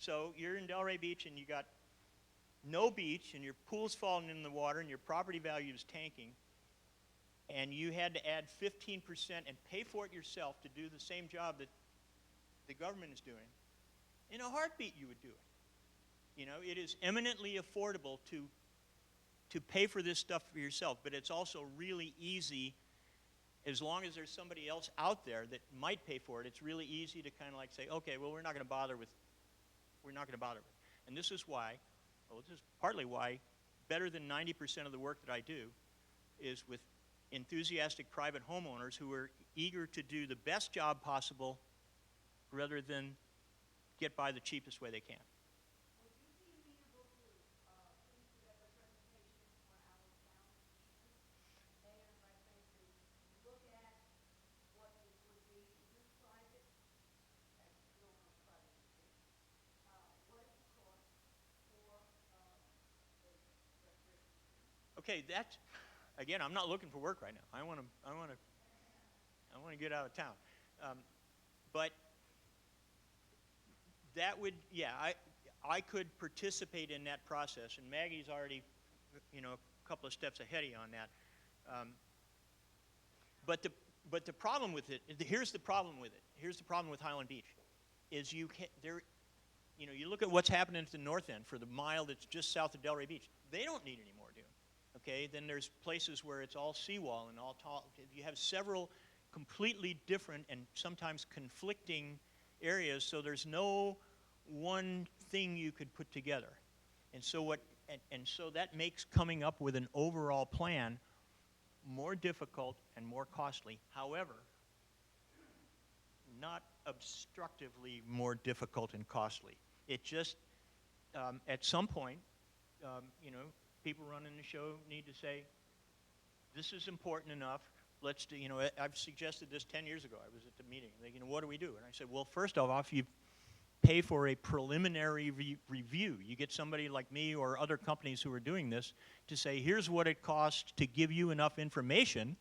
So you're in Delray Beach and you got no beach and your pool's falling in the water and your property value is tanking, and you had to add 15% and pay for it yourself to do the same job that the government is doing. In a heartbeat you would do it. You know, it is eminently affordable to pay for this stuff for yourself, but it's also really easy, as long as there's somebody else out there that might pay for it, it's really easy to kind of like say, okay, well, we're not going to bother with it. And this is why, well, this is partly why better than 90% of the work that I do is with enthusiastic private homeowners who are eager to do the best job possible rather than get by the cheapest way they can. Okay, that's again. I'm not looking for work right now. I want to get out of town. But that would, yeah, I could participate in that process, and Maggie's already, a couple of steps ahead of you on that. But the problem with it, here's the problem with it. Here's the problem with Highland Beach, is you look at what's happening at the north end for the mile that's just south of Delray Beach. They don't need any more dune. Okay, then there's places where it's all seawall and all tall. You have several completely different and sometimes conflicting areas, so there's no one thing you could put together. And so so that makes coming up with an overall plan more difficult and more costly. However, not obstructively more difficult and costly. It just, at some point, people running the show need to say, this is important enough. Let's do, I've suggested this 10 years ago. I was at the meeting. They, what do we do? And I said, well, first off, you pay for a preliminary review. You get somebody like me or other companies who are doing this to say, here's what it costs to give you enough information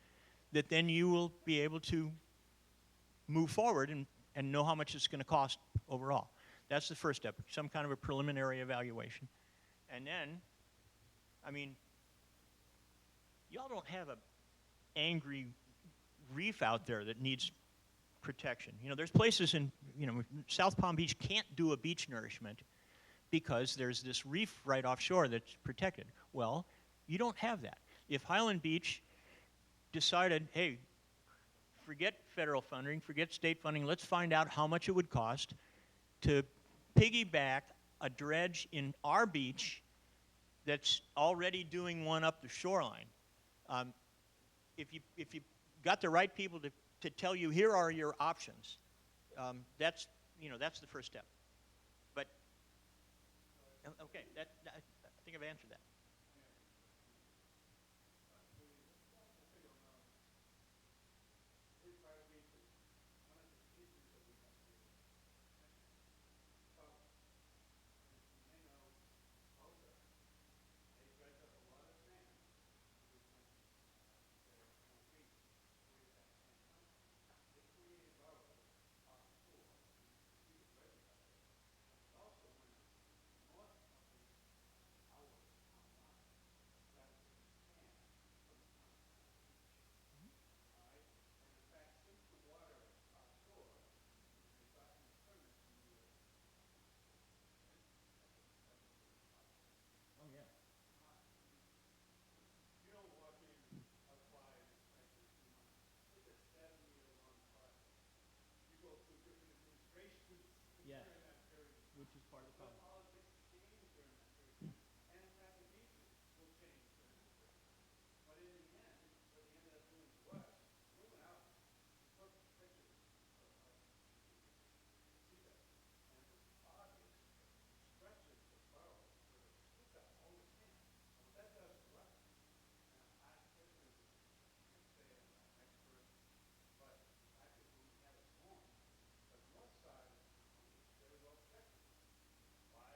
that then you will be able to move forward and know how much it's going to cost overall. That's the first step, some kind of a preliminary evaluation. And then, y'all don't have an angry reef out there that needs protection. There's places in, South Palm Beach can't do a beach nourishment because there's this reef right offshore that's protected. Well, you don't have that. If Highland Beach decided, hey, forget federal funding, forget state funding, let's find out how much it would cost to piggyback a dredge in our beach that's already doing one up the shoreline. If you got the right people to tell you, here are your options, that's the first step. But okay, I think I've answered that. Yes, which is part of the problem. Politics change during that period. And in fact, the beaches will change during that period. But in the end, what he ended up doing was, we went out, we took pictures of seabed, and it was obvious stretches of burrows where they scooped up all the sand. And what that does to us, and listen, I can't say I'm an expert, but the fact is when we had a storm, the north side of the town was very well protected. Why?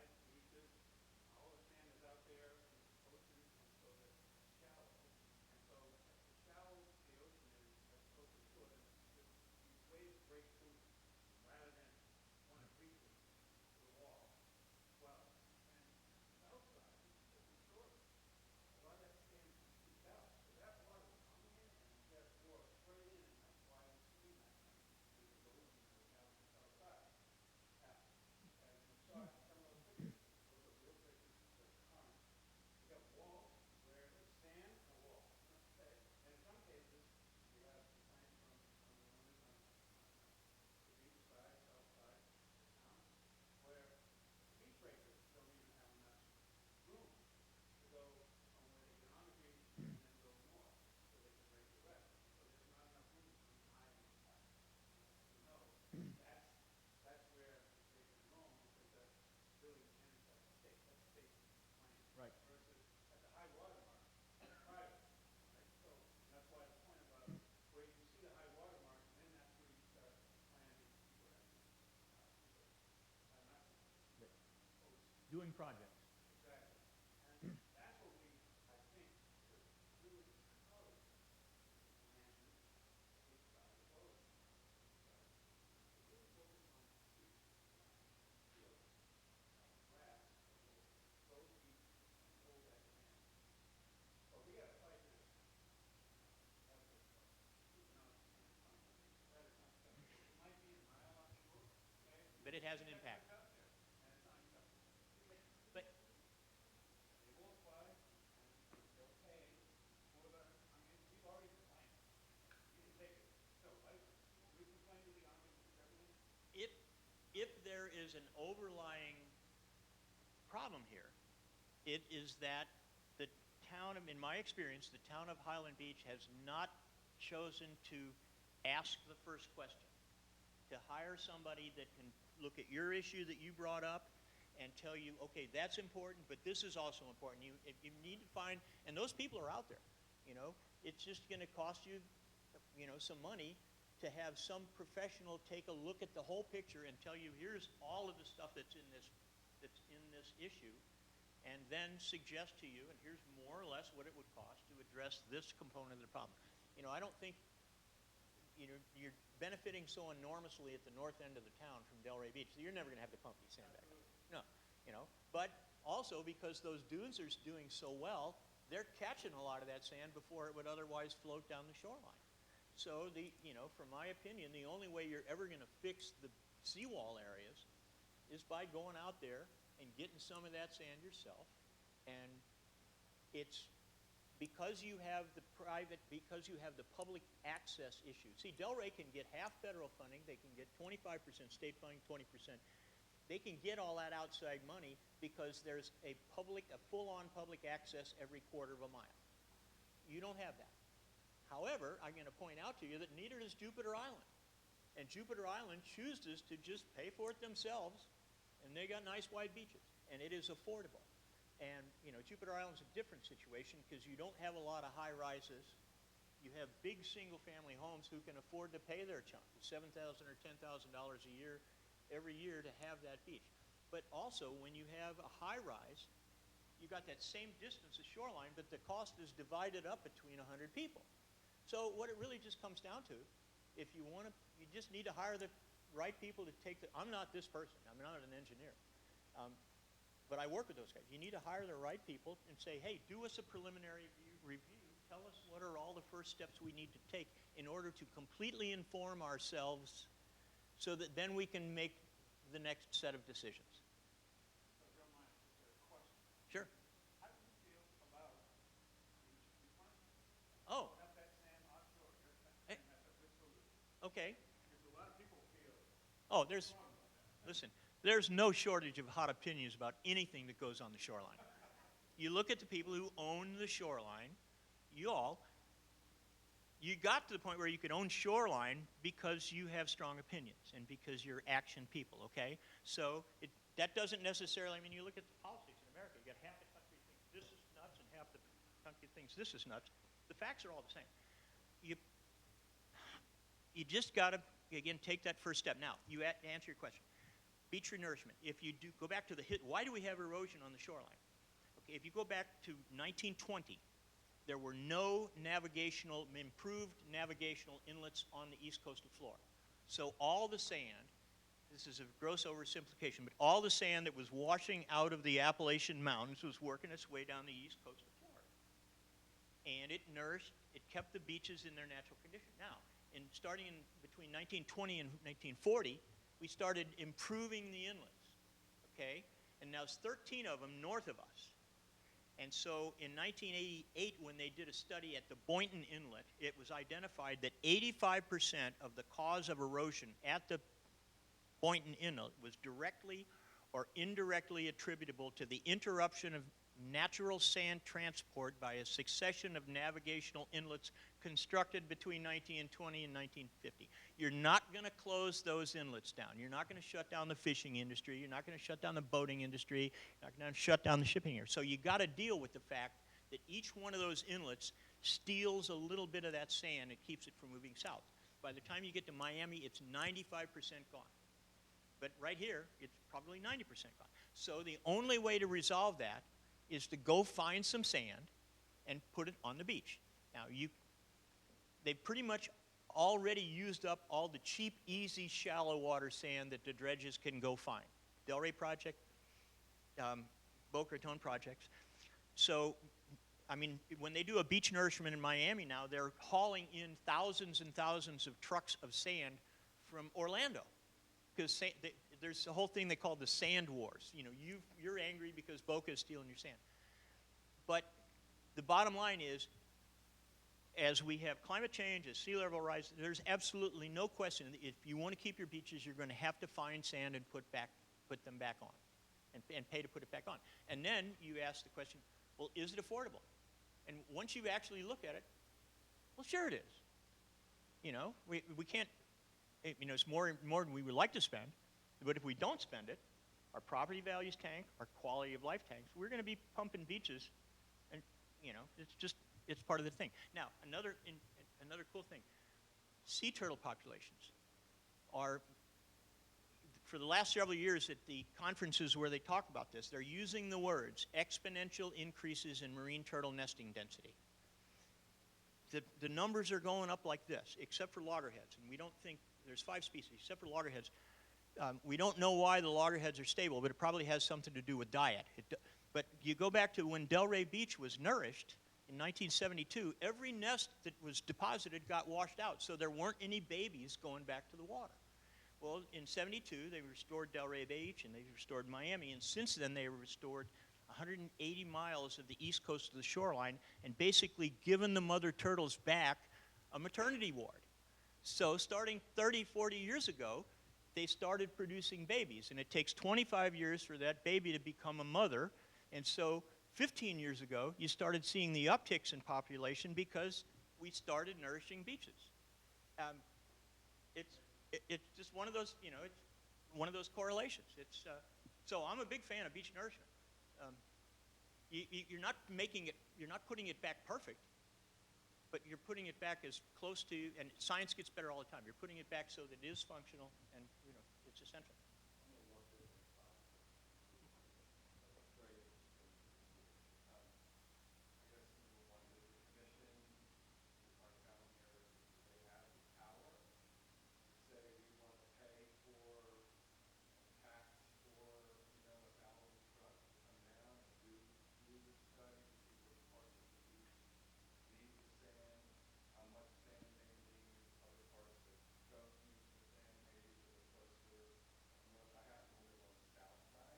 projects. But it has an impact. But if there is an overlying problem here, it is that the town, in my experience, the town of Highland Beach has not chosen to ask the first question, to hire somebody that can look at your issue that you brought up and tell you, okay, that's important, but this is also important. You need to find, and those people are out there. You know, it's just going to cost you, some money to have some professional take a look at the whole picture and tell you, here's all of the stuff that's in this issue, and then suggest to you, and here's more or less what it would cost to address this component of the problem. I don't think you're benefiting so enormously at the north end of the town from Delray Beach, so you're never going to have to pump these sand back up. No, but also because those dunes are doing so well, they're catching a lot of that sand before it would otherwise float down the shoreline. So from my opinion, the only way you're ever going to fix the seawall areas is by going out there and getting some of that sand yourself. And it's because you have the public access issue. See, Delray can get half federal funding, they can get 25% state funding, 20%. They can get all that outside money because there's a full-on public access every quarter of a mile. You don't have that. However, I'm going to point out to you that neither does Jupiter Island. And Jupiter Island chooses to just pay for it themselves, and they got nice wide beaches, and it is affordable. And, Jupiter Island's a different situation because you don't have a lot of high rises. You have big single-family homes who can afford to pay their chunk, $7,000 or $10,000 a year, every year to have that beach. But also, when you have a high rise, you got that same distance as shoreline, but the cost is divided up between 100 people. So what it really just comes down to, if you want to, you just need to hire the right people to take the, I'm not this person, I'm not an engineer, but I work with those guys. You need to hire the right people and say, hey, do us a preliminary review, tell us what are all the first steps we need to take in order to completely inform ourselves so that then we can make the next set of decisions. Sure. Oh. Okay. Oh, there's no shortage of hot opinions about anything that goes on the shoreline. You look at the people who own the shoreline, you got to the point where you could own shoreline because you have strong opinions and because you're action people, okay? So that doesn't necessarily, you look at the politics in America, you got half the country thinks this is nuts and half the country thinks this is nuts. The facts are all the same. You just got to, again, take that first step. Now, you answer your question. Beach renourishment. If you do go back to why do we have erosion on the shoreline? Okay, if you go back to 1920, there were no improved navigational inlets on the east coast of Florida. So all the sand, this is a gross oversimplification, but all the sand that was washing out of the Appalachian Mountains was working its way down the east coast of Florida. And it kept the beaches in their natural condition. Now, starting between 1920 and 1940, we started improving the inlets, okay? And now there's 13 of them north of us. And so in 1988, when they did a study at the Boynton Inlet, it was identified that 85% of the cause of erosion at the Boynton Inlet was directly or indirectly attributable to the interruption of natural sand transport by a succession of navigational inlets constructed between 1920 and 1950. You're not going to close those inlets down. You're not going to shut down the fishing industry. You're not going to shut down the boating industry. You're not going to shut down the shipping industry. So you got to deal with the fact that each one of those inlets steals a little bit of that sand and keeps it from moving south. By the time you get to Miami, it's 95% gone. But right here, it's probably 90% gone. So the only way to resolve that is to go find some sand and put it on the beach. Now, they pretty much already used up all the cheap, easy, shallow water sand that the dredges can go find. Delray Project, Boca Raton projects. So, I mean, when they do a beach nourishment in Miami now, they're hauling in thousands and thousands of trucks of sand from Orlando. Because there's a whole thing they call the sand wars. You know, you're angry because Boca is stealing your sand. But the bottom line is, as we have climate change, as sea level rise, there's absolutely no question that if you want to keep your beaches, you're going to have to find sand and put them back on, and pay to put it back on. And then you ask the question, well, is it affordable? And once you actually look at it, well, sure it is. You know, we can't, you know, it's more than we would like to spend, but if we don't spend it, our property values tank, our quality of life tanks, we're going to be pumping beaches, and, you know, it's part of the thing. Now, another cool thing, sea turtle populations are, for the last several years at the conferences where they talk about this, they're using the words exponential increases in marine turtle nesting density. The numbers are going up like this, except for loggerheads, and we don't think, there's 5 species, except for loggerheads. We don't know why the loggerheads are stable, but it probably has something to do with diet. But you go back to when Delray Beach was nourished in 1972, every nest that was deposited got washed out, so there weren't any babies going back to the water. Well, in 72, they restored Delray Beach, and they restored Miami, and since then they restored 180 miles of the east coast of the shoreline and basically given the mother turtles back a maternity ward. So starting 30, 40 years ago, they started producing babies, and it takes 25 years for that baby to become a mother, and so 15 years ago, you started seeing the upticks in population because we started nourishing beaches. It's just one of those, you know, it's one of those correlations. So I'm a big fan of beach nourishment. You're not putting it back perfect, but you're putting it back as close to, and science gets better all the time. You're putting it back so that it is functional and, you know, it's essential.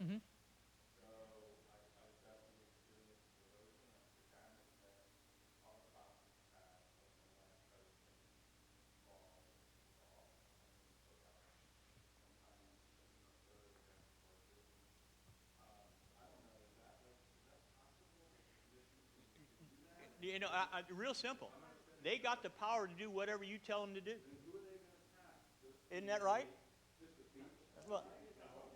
Mm-hmm. You know, real simple. They got the power to do whatever you tell them to do. Isn't that right? Well,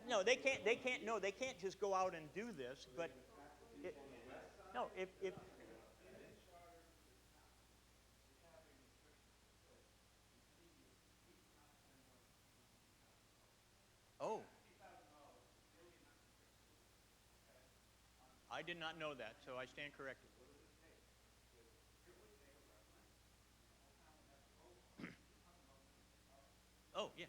no, they can't. No, they can't just go out and do this. But no, if oh, I did not know that, so I stand corrected. Oh, yeah.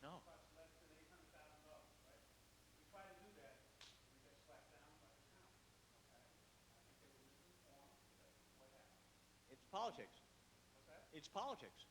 No. It's politics. It's politics.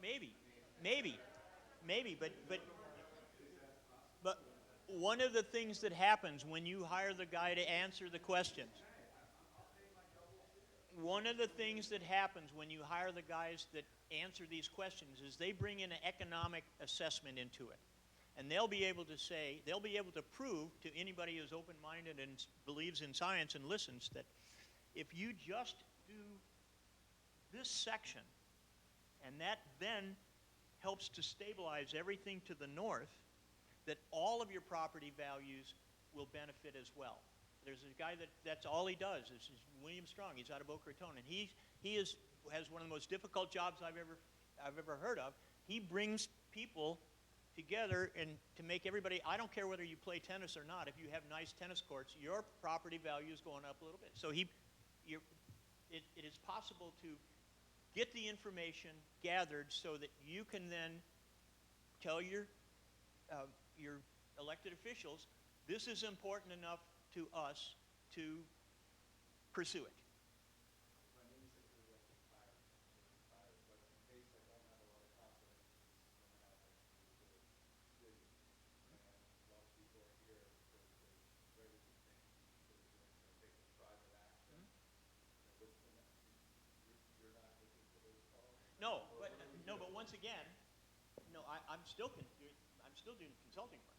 Well, maybe, but one of the things that happens when you hire the guy to answer the questions, one of the things that happens when you hire the guys that answer these questions is they bring in an economic assessment into it. And they'll be able to prove to anybody who's open-minded and believes in science and listens that if you just do this section, and that then helps to stabilize everything to the north, that all of your property values will benefit as well. There's a guy that's all he does. This is William Strong. He's out of Boca Raton, and he has one of the most difficult jobs I've ever heard of. He brings people together and to make everybody. I don't care whether you play tennis or not. If you have nice tennis courts, your property value is going up a little bit. So it is possible to get the information gathered so that you can then tell your elected officials, this is important enough to us to pursue it. No, but once again, I'm still doing consulting work.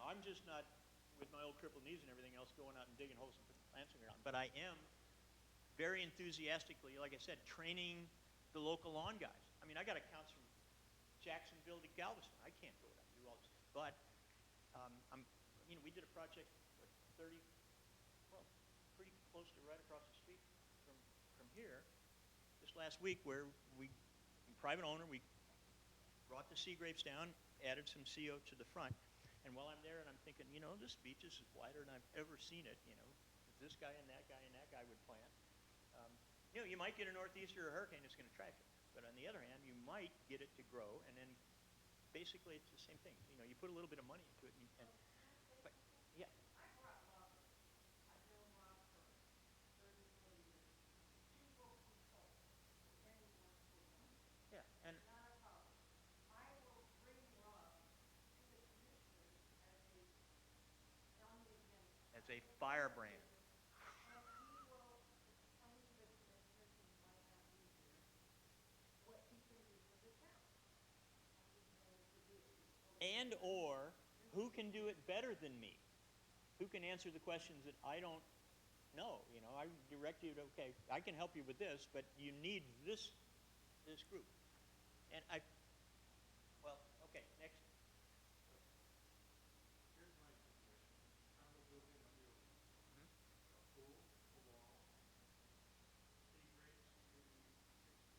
I'm just not with my old crippled knees and everything else going out and digging holes and putting plants in the ground. But I am very enthusiastically, like I said, training the local lawn guys. I mean, I got accounts from Jacksonville to Galveston. I can't go out and do all this, but we did a project pretty close to right across the street from here this last week, where private owner, we brought the sea grapes down, added some CO to the front, and while I'm there and I'm thinking, this beach is wider than I've ever seen it, this guy and that guy and that guy would plant. You might get a northeaster or a hurricane that's going to trash it, but on the other hand, you might get it to grow, and then basically it's the same thing. You put a little bit of money into it, but yeah. Yeah, and as a firebrand. And or who can do it better than me? Who can answer the questions that I don't know? I direct you to, okay, I can help you with this, but you need this group. And okay, next. Here's my situation. Condo building on the ocean. A pool, a wall, sea grapes, maybe 60,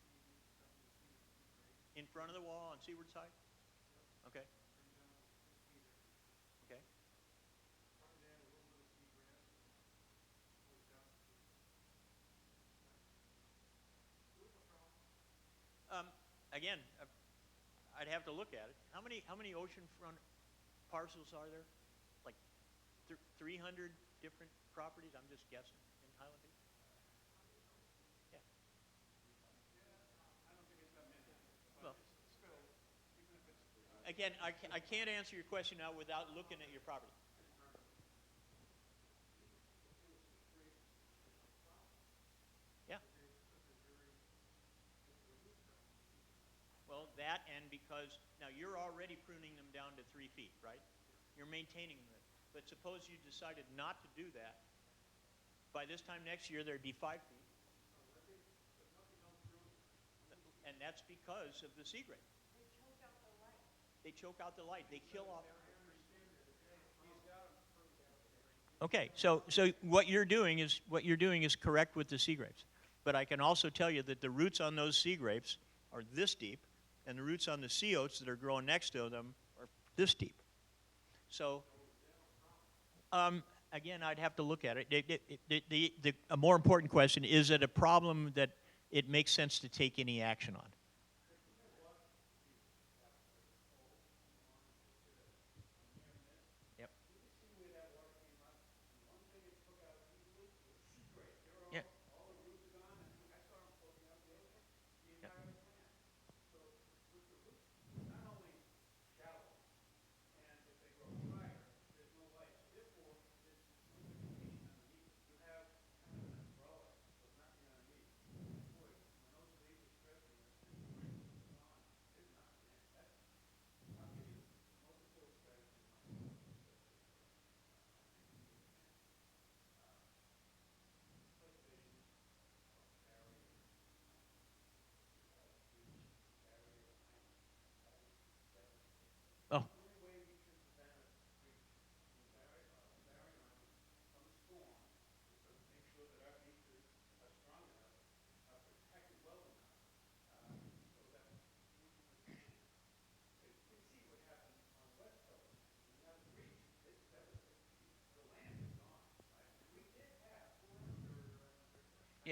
70 feet of sea grapes. In front of the wall on seaward side? Yep. Okay. Bring down 6 feet every year. Okay. Probably add a little bit of seagrass and close out the pool. Do it, no problem. Again, I'd have to look at it. How many oceanfront parcels are there? Like 300 different properties? I'm just guessing in Highland Beach. Yeah. I don't think it's that many. Well, It's still, even if it's again, I can't answer your question now without looking at your property. Yeah. Well, that and because now you're already pruning them down to 3 feet, right? You're maintaining them. But suppose you decided not to do that. By this time next year, there'd be 5 feet. And that's because of the sea grape. They choke out the light. They kill off. Okay, so what you're doing is correct with the sea grapes. But I can also tell you that the roots on those sea grapes are this deep, and the roots on the sea oats that are growing next to them are this deep. So, again, I'd have to look at it. A more important question, is it a problem that it makes sense to take any action on? Yep. Yeah.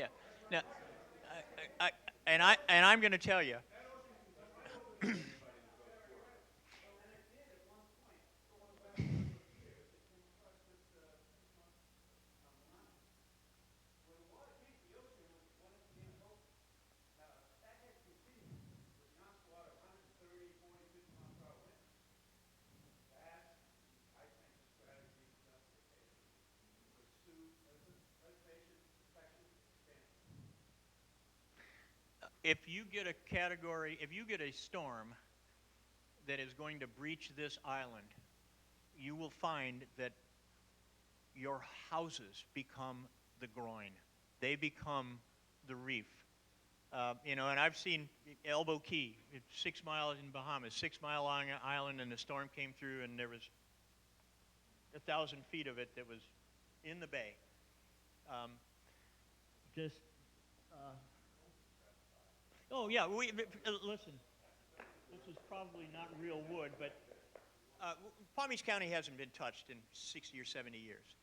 Yeah. Now, I'm going to tell you. When the water came to the ocean, it went up to the Antarctic. That had continued with the onslaught of 130, 40, 50 mile per hour winds. That's, I think, the strategy the justification to pursue preservation, protection, expansion. If you get a storm that is going to breach this island, you will find that your houses become the groin. They become the reef. And I've seen Elbow Key, it's 6 miles in Bahamas, 6 mile long island, and the storm came through, and there was 1,000 feet of it that was in the bay. Just, oh yeah, listen, this is probably not real wood, but Palm Beach County hasn't been touched in 60 or 70 years.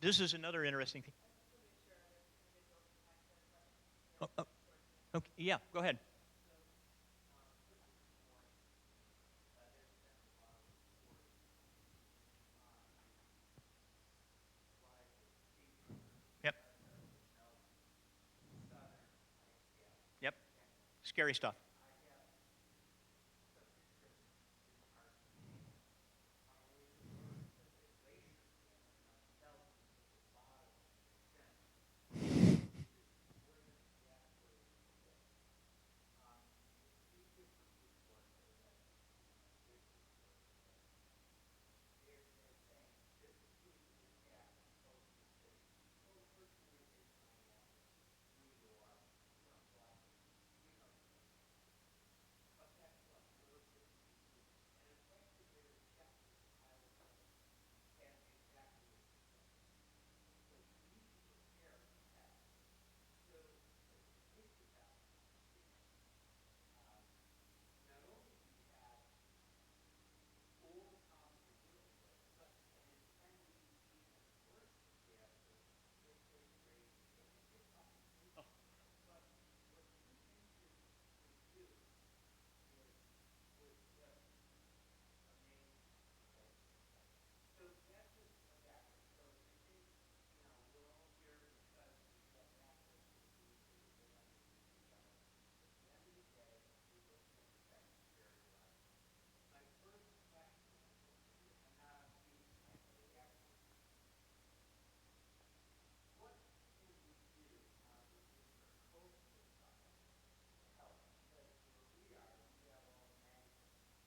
This is another interesting thing. Oh, okay, yeah, go ahead. Yep. Yep. Scary stuff.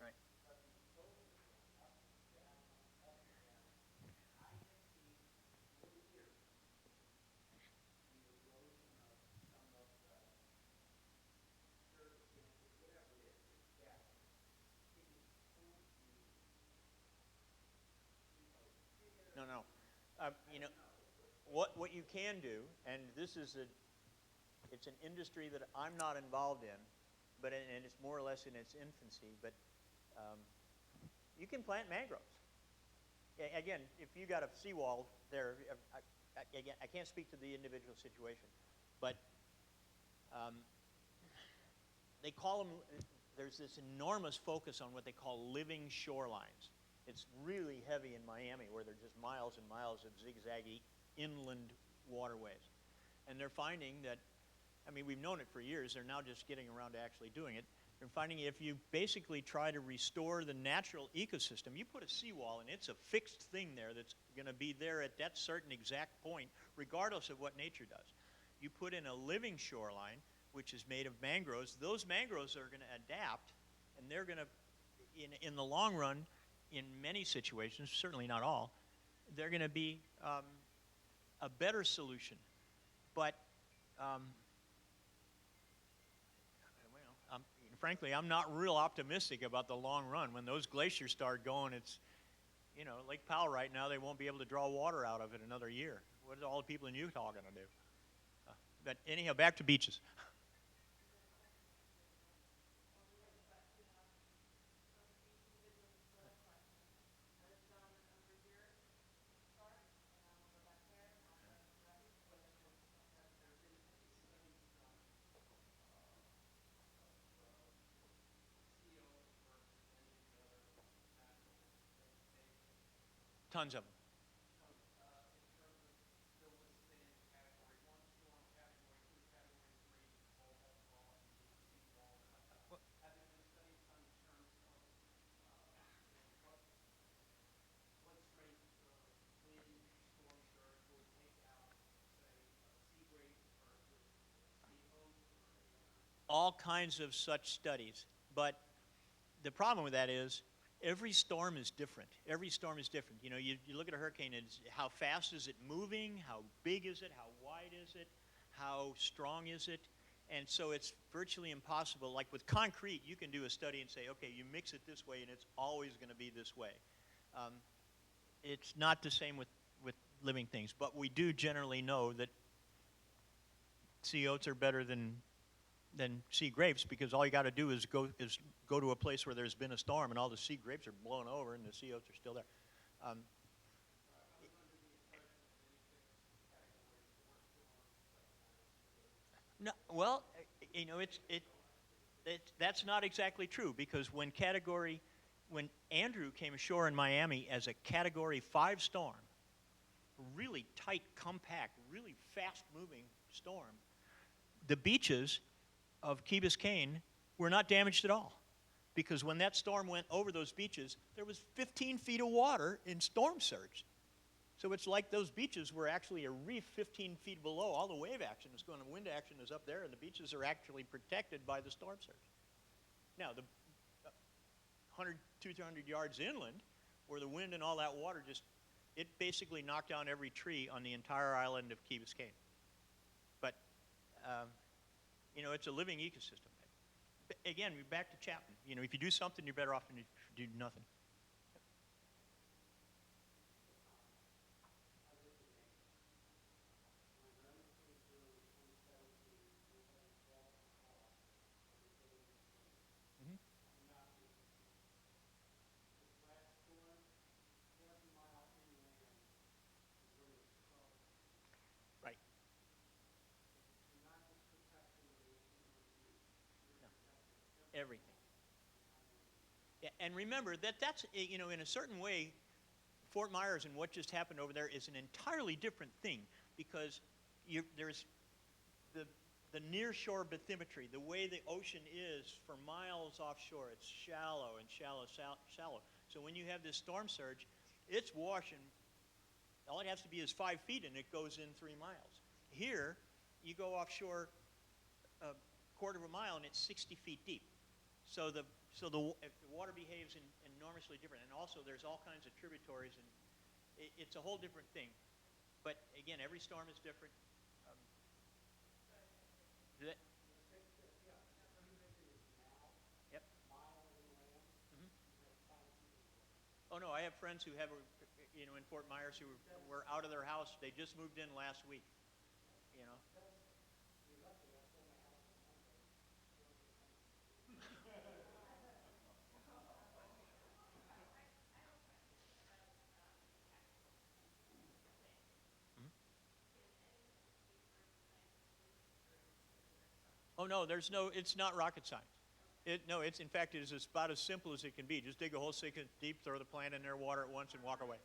Right. No, no. You know, what you can do, and it's an industry that I'm not involved in, and it's more or less in its infancy, but you can plant mangroves. Again, if you got a seawall there, again, I can't speak to the individual situation, but they call them, there's this enormous focus on what they call living shorelines. It's really heavy in Miami, where there's just miles and miles of zigzaggy inland waterways. And they're finding that, I mean, we've known it for years, they're now just getting around to actually doing it. They're finding if you basically try to restore the natural ecosystem, you put a seawall and it's a fixed thing there that's going to be there at that certain exact point, regardless of what nature does. You put in a living shoreline, which is made of mangroves. Those mangroves are going to adapt, and they're going to, in the long run, in many situations, certainly not all, they're going to be a better solution. But frankly, I'm not real optimistic about the long run. When those glaciers start going, it's, Lake Powell right now, they won't be able to draw water out of it another year. What are all the people in Utah going to do? But anyhow, back to beaches. Tons of them. All kinds of such studies. But the problem with that is every storm is different. Every storm is different. You know, you look at a hurricane, it's how fast is it moving? How big is it? How wide is it? How strong is it? And so it's virtually impossible. Like with concrete, you can do a study and say, okay, you mix it this way and it's always going to be this way. It's not the same with living things. But we do generally know that sea oats are better than sea grapes, because all you got to do is go to a place where there's been a storm and all the sea grapes are blown over and the sea oats are still there. No, well, you know, that's not exactly true, because when Andrew came ashore in Miami as a Category 5 storm, a really tight, compact, really fast-moving storm, the beaches of Key Biscayne were not damaged at all, because when that storm went over those beaches, there was 15 feet of water in storm surge. So it's like those beaches were actually a reef 15 feet below. All the wave action is going, the wind action is up there, and the beaches are actually protected by the storm surge. Now, the 100, 200 yards inland, where the wind and all that water it basically knocked down every tree on the entire island of Key Biscayne. But you know, it's a living ecosystem. Again, we're back to Chapman. You know, if you do something, you're better off than if you do nothing. Mhm. Right. No. Everything. Yeah, and remember that's, you know, in a certain way, Fort Myers and what just happened over there is an entirely different thing, because there's the near-shore bathymetry, the way the ocean is for miles offshore. It's shallow and shallow, shallow. So when you have this storm surge, it's washing. All it has to be is 5 feet, and it goes in 3 miles. Here, you go offshore a quarter of a mile, and it's 60 feet deep. So the water behaves enormously different. And also, there's all kinds of tributaries, and it's a whole different thing. But again, every storm is different. Yep. Mhm. Oh no, I have friends who have, you know, in Fort Myers who were out of their house. They just moved in last week. You know. Mhm. Oh no, it's not rocket science. It's in fact, it is about as simple as it can be. Just dig a hole 6 inches deep, throw the plant in there, water it once, and walk away.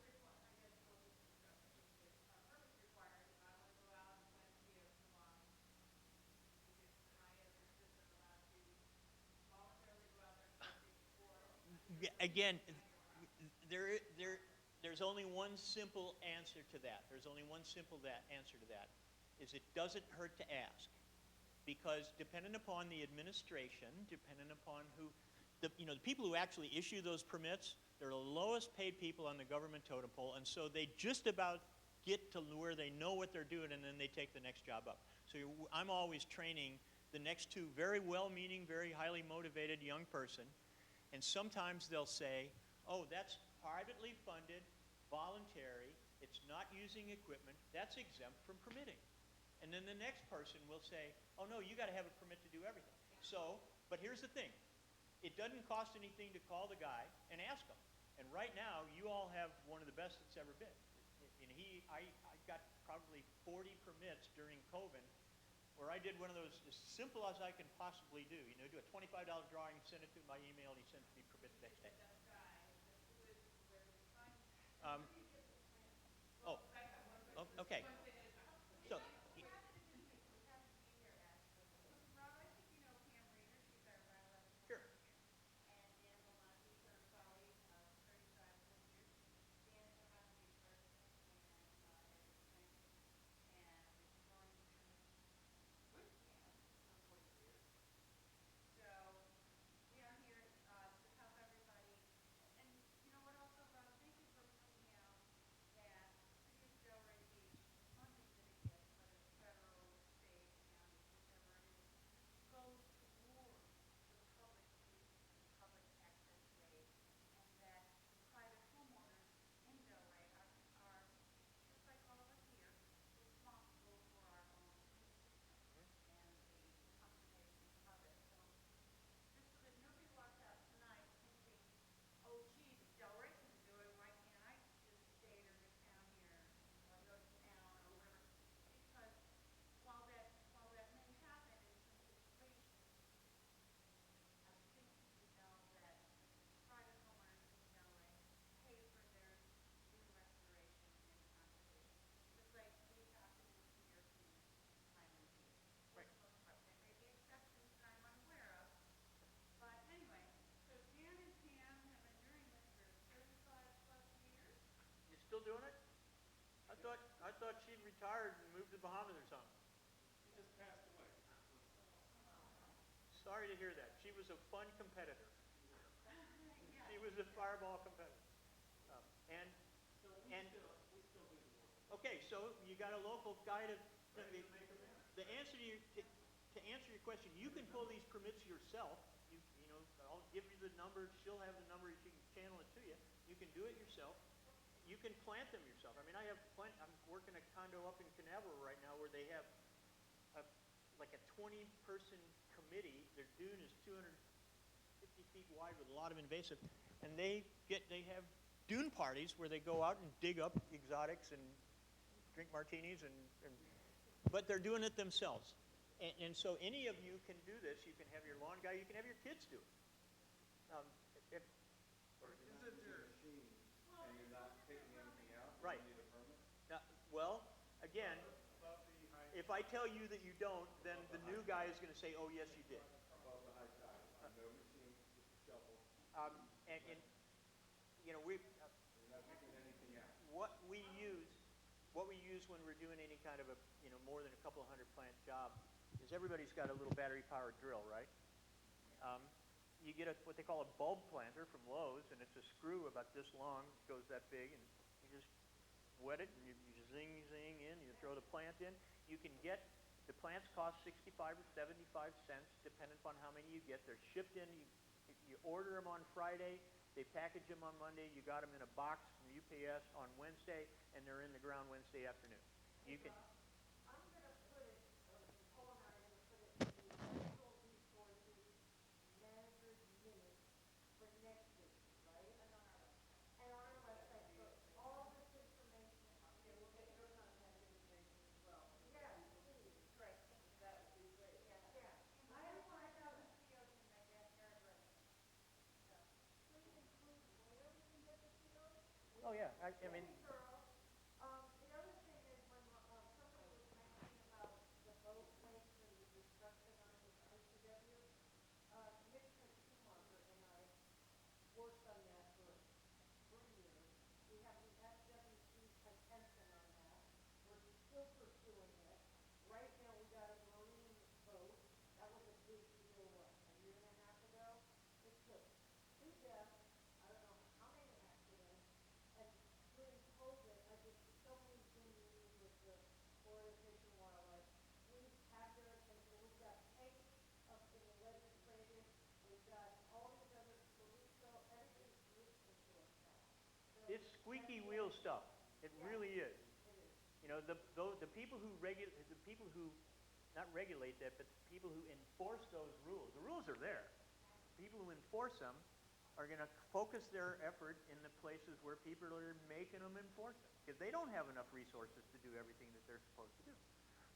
Yeah, again, there's only one simple answer to that. There's only one simple answer to that, is it doesn't hurt to ask. Because depending upon the administration, depending upon the people who actually issue those permits, they're the lowest paid people on the government totem pole, and so they just about get to where they know what they're doing, and then they take the next job up. So I'm always training the next two very well-meaning, very highly motivated young person, and sometimes they'll say, oh, that's privately funded, voluntary, it's not using equipment, that's exempt from permitting. And then the next person will say, oh no, you got to have a permit to do everything. So, but here's the thing. It doesn't cost anything to call the guy and ask him. And right now, you all have one of the best that's ever been. And I got probably 40 permits during COVID, where I did one of those as simple as I can possibly do. You know, do a $25 drawing, send it to my email, and he sends me permit the next day. Okay. So, sure. You still doing it? I thought she'd retired and moved to Bahamas or something. He just passed away. Sorry to hear that. She was a fun competitor. She was a fireball competitor. And So And- we still do the work. okay, so you got a local guy to. Ready to make amends. The answer to answer your question, you can pull these permits yourself. You know, I'll give you the number. She'll have the number. She can channel it to you. You can do it yourself. You can plant them yourself. I mean, I have plenty. I'm working a condo up in Canaveral right now where they have like a 20-person committee. Their dune is 250 feet wide with a lot of invasive, and they have dune parties where they go out and dig up exotics and drink martinis but they're doing it themselves. And so any of you can do this. You can have your lawn guy. You can have your kids do it. If, Isn't there? And you're not taking anything out? Right. You need a permit? well, again, Above the high. if I tell you that you don't, then the new guy is going to say, "Oh, yes, you did." Above the high tide? No machine, just a shovel, And you know, you're not taking anything out? what we use when we're doing any kind of a more than a couple of hundred plant job is everybody's got a little battery powered drill, right? You get what they call a bulb planter from Lowe's, and it's a screw about this long, goes that big, and you just wet it, and you zing in, you throw the plant in. You can get, the plants cost 65 or 75 cents, depending upon how many you get. They're shipped in, you order them on Friday, they package them on Monday, you got them in a box from UPS on Wednesday, and they're in the ground Wednesday afternoon. You can, I'm going to put it, Nicole and I are going to put it in the natural resources manager's minutes for next week, right? And on our website, so all this information. Okay, we'll get your contact information as well. Yes, please. Great. That would be great. Yeah. I have 5,000 COs in my backyard right now. Please include where we can get the COs. oh yeah, I mean, Thorough. The other thing is when somebody was mentioning about the boat place and the destruction on the ICW, Commissioner Schumacher and I worked on that for 3 years. We have the FWC's attention on that. We're still pursuing it. Right now, we got a marine boat. That was a big deal, what, a year and a half ago? It took 2 deaths, I don't know how many accidents, and during COVID, I did so many Zoom meetings with the Florida Fish and Wildlife. We've had their attention. We've got Peggy up in the legislative. We've got all these other, Caruso, everything's listening to us now. So it's squeaky wheel stuff. It really is. it is. You know, the people who not regulate that, but the people who enforce those rules. The rules are there. People who enforce them are going to focus their effort in the places where people are making them enforce them, because they don't have enough resources to do everything that they're supposed to do.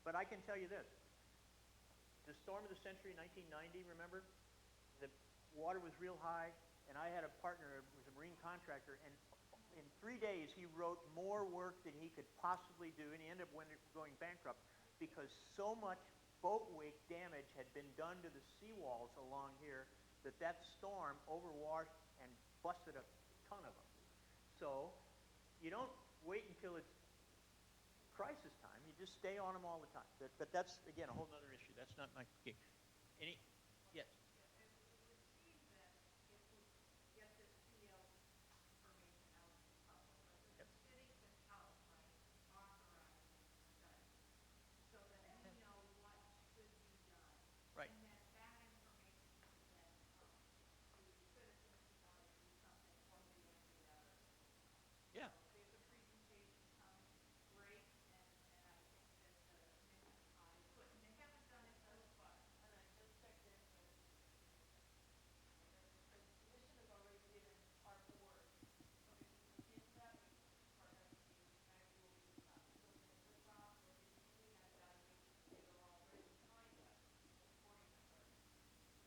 But I can tell you this: the storm of the century, 1990. Remember, the water was real high, and I had a partner who was a marine contractor, and in 3 days, he wrote more work than he could possibly do, and he ended up going bankrupt because so much boat wake damage had been done to the seawalls along here that storm overwashed and busted a ton of them. So you don't wait until it's crisis time. You just stay on them all the time. But that's, again, a whole other issue. That's not my gig. Any? Yes. Yep. Right. Yeah.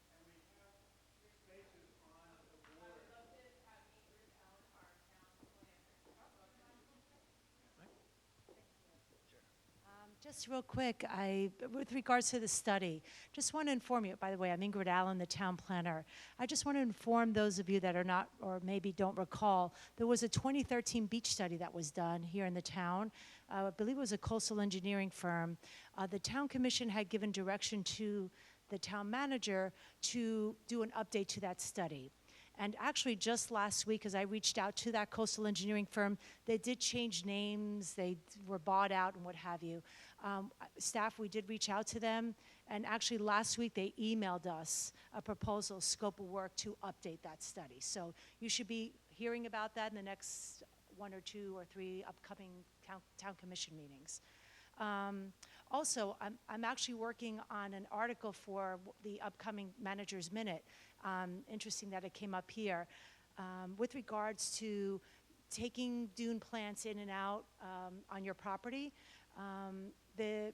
And we have spaces on the water. Just real quick, with regards to the study, just want to inform you, by the way, I'm Ingrid Allen, the town planner. I just want to inform those of you that are not, or maybe don't recall, there was a 2013 beach study that was done here in the town. I believe it was a coastal engineering firm. The town commission had given direction to the town manager to do an update to that study. And actually, just last week, as I reached out to that coastal engineering firm, they did change names, they were bought out and what have you. Staff, we did reach out to them, and actually last week they emailed us a proposal, scope of work to update that study. So you should be hearing about that in the next 1 or 2 or 3 upcoming town commission meetings. Also, I'm actually working on an article for the upcoming Manager's Minute. Interesting that it came up here. With regards to taking dune plants in and out on your property, the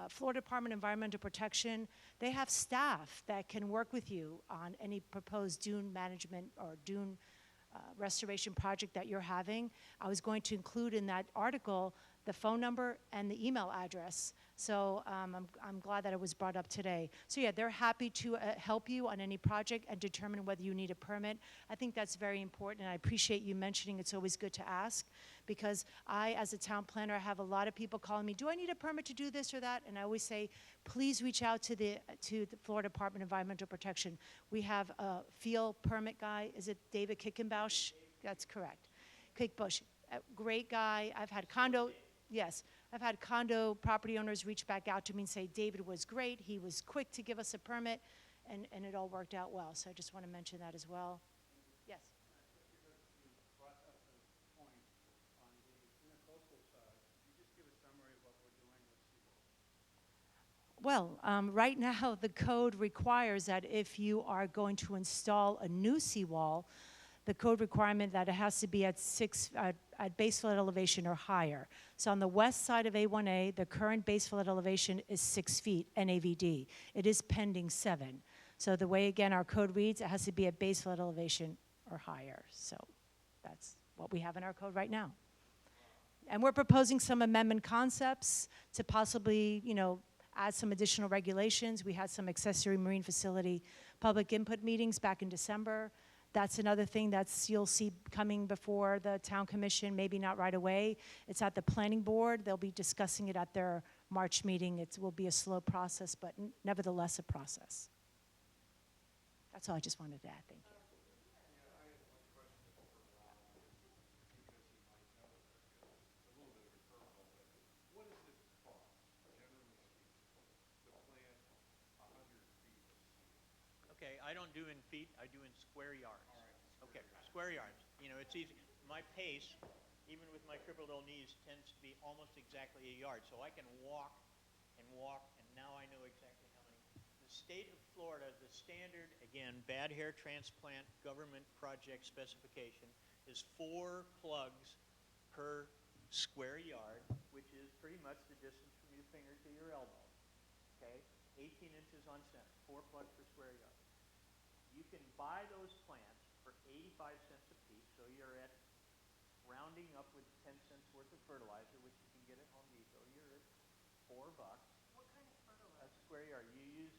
Florida Department of Environmental Protection, they have staff that can work with you on any proposed dune management or dune restoration project that you're having. I was going to include in that article the phone number and the email address. So I'm glad that it was brought up today. So yeah, they're happy to help you on any project and determine whether you need a permit. I think that's very important, and I appreciate you mentioning it's always good to ask, because I, as a town planner, have a lot of people calling me, do I need a permit to do this or that? And I always say, please reach out to the Florida Department of Environmental Protection. We have a field permit guy. Is it David Kickenbausch? That's correct. Kickbush, great guy. I've had condo property owners reach back out to me and say, David was great, he was quick to give us a permit, and it all worked out well. So I just want to mention that as well. Yes. Just because you brought up the point on the intercoastal side, could you just give a summary of what we're doing with seawalls? Well, right now the code requires that if you are going to install a new seawall, the code requirement that it has to be at base flood elevation or higher. So on the west side of A1A, the current base flood elevation is 6 feet NAVD. It is pending 7. So the way, again, our code reads, it has to be at base flood elevation or higher. So that's what we have in our code right now. And we're proposing some amendment concepts to possibly, add some additional regulations. We had some accessory marine facility public input meetings back in December. That's another thing you'll see coming before the town commission, maybe not right away. It's at the planning board. They'll be discussing it at their March meeting. It will be a slow process, but nevertheless a process. That's all I just wanted to add. Thank you. What does it cost, generally speaking, to plant 100 feet of seed? Okay, I don't do in feet, I do in square yards. Okay, square yards. It's easy. My pace, even with my crippled little knees, tends to be almost exactly a yard. So I can walk, and now I know exactly how many. The state of Florida, the standard, again, bad hair transplant government project specification is 4 plugs per square yard, which is pretty much the distance from your finger to your elbow. Okay? 18 inches on center, 4 plugs per square yard. You can buy those plants for 85 cents a piece, so you're at rounding up with 10 cents worth of fertilizer, which you can get at Home Depot. You're at $4. What kind of fertilizer? A square yard. You use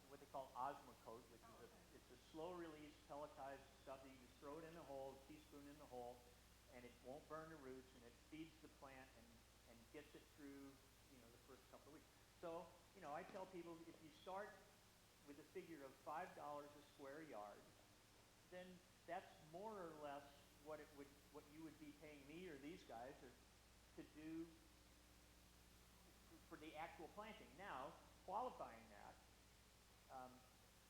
what they call Osmocote, which is it's a slow release pelletized stuff that you just throw it in the hole, teaspoon in the hole, and it won't burn the roots, and it feeds the plant and gets it through the first couple of weeks. So I tell people if you start with a figure of $5 a square yard, then that's more or less what you would be paying me or these guys to do for the actual planting. Now, qualifying that,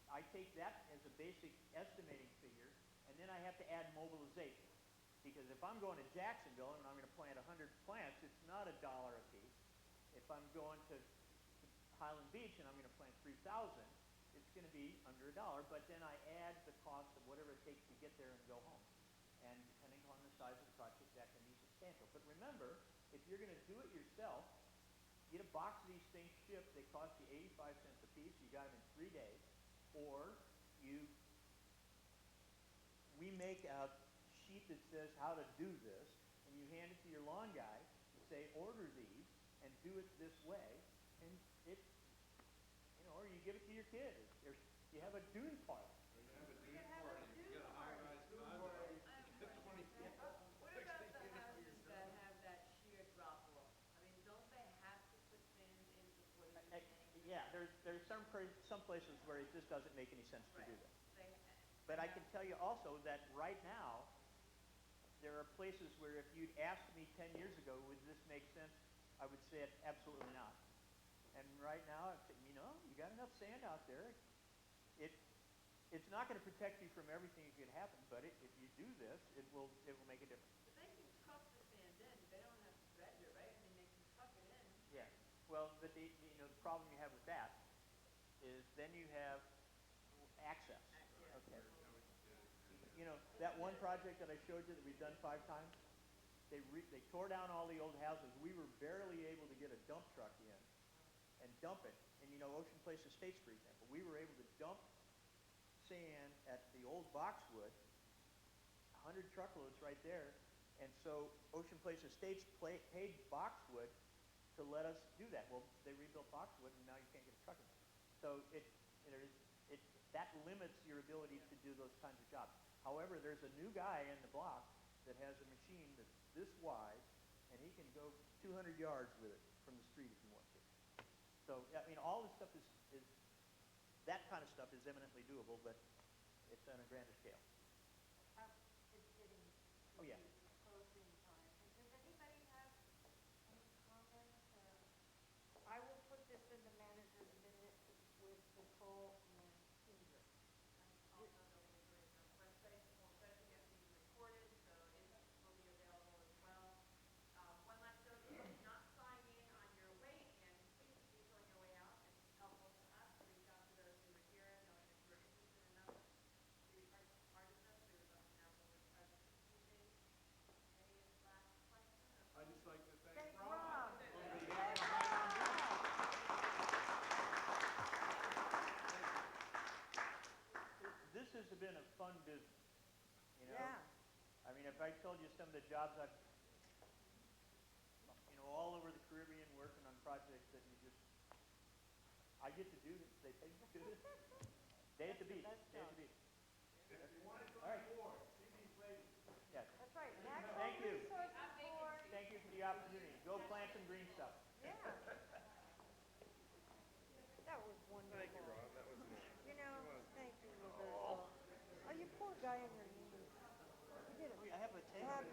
I take that as a basic estimating figure, and then I have to add mobilization. Because if I'm going to Jacksonville and I'm going to plant 100 plants, it's not $1 a piece. If I'm going to Highland Beach and I'm going to plant 3,000, it's going to be under $1, but then I add the cost of whatever it takes to get there and go home. And depending on the size of the project, that can be substantial. But remember, if you're going to do it yourself, get a box of these things shipped. They cost you 85 cents a piece. You got them in 3 days. Or we make a sheet that says how to do this, and you hand it to your lawn guy and say, order these and do it this way. And or you give it to your kid. You have a Dune party. Or you have a Dune party, you get a high-rise condo. Get 20 people. What about the houses that have that sheer drop off? I mean, don't they have to put fans in before they do anything? Yeah, there's some places where it just doesn't make any sense to do that. They, But I can tell you also that right now, there are places where if you'd asked me 10 years ago, would this make sense, I would say absolutely not. And right now, you got enough sand out there. It's not going to protect you from everything that could happen, but if you do this, it will make a difference. but they can truck the sand in. They don't have to dredge it, right? I mean, they can truck it in. Yeah. Well, but the problem you have with that is then you have access. Okay. That one project that I showed you that we've done 5 times, they tore down all the old houses. We were barely able to get a dump truck in and dump it. And Ocean Place Estates, for example, we were able to dump sand at the old boxwood, 100 truckloads right there. And so Ocean Place Estates paid Boxwood to let us do that. Well, they rebuilt Boxwood, and now you can't get a truck in there. So that limits your ability to do those kinds of jobs. However, there's a new guy in the block that has a machine that's this wide, and he can go 200 yards with it from the street if he wants to. So, I mean, all this stuff is that kind of stuff is eminently doable, but it's on a grander scale. It's getting Oh, yeah. closing time. And does anybody have any comments? I will put this in the manager's minute with Nicole and Ingrid. Also going to put it on the website. The whole session is being recorded, so it will be available as well. One last note, if you did not sign in on your way in, please do so on your way out. It's helpful to us to reach out to those who are here, knowing that you're interested enough to be part of this. We would love to know who was present this evening. Any last question? I'd just like to thank Thank Rob. Rob. On behalf of This has been a fun business. Yeah. I mean, if I told you some of the jobs I've, all over the Caribbean working on projects that I get to do this. They pay me to do this. Day at the beach. Day at the beach. If you want to All right. come aboard, see these ladies. Yes. That's right. Natural Thank you. Resources Board. Thank you for the opportunity. Go plant some green stuff. Yeah. That was wonderful. Thank you, Rob. That was neat. Thank you, Roberto. Oh, you poor guy on your knees. You did it. I have a Fabulous.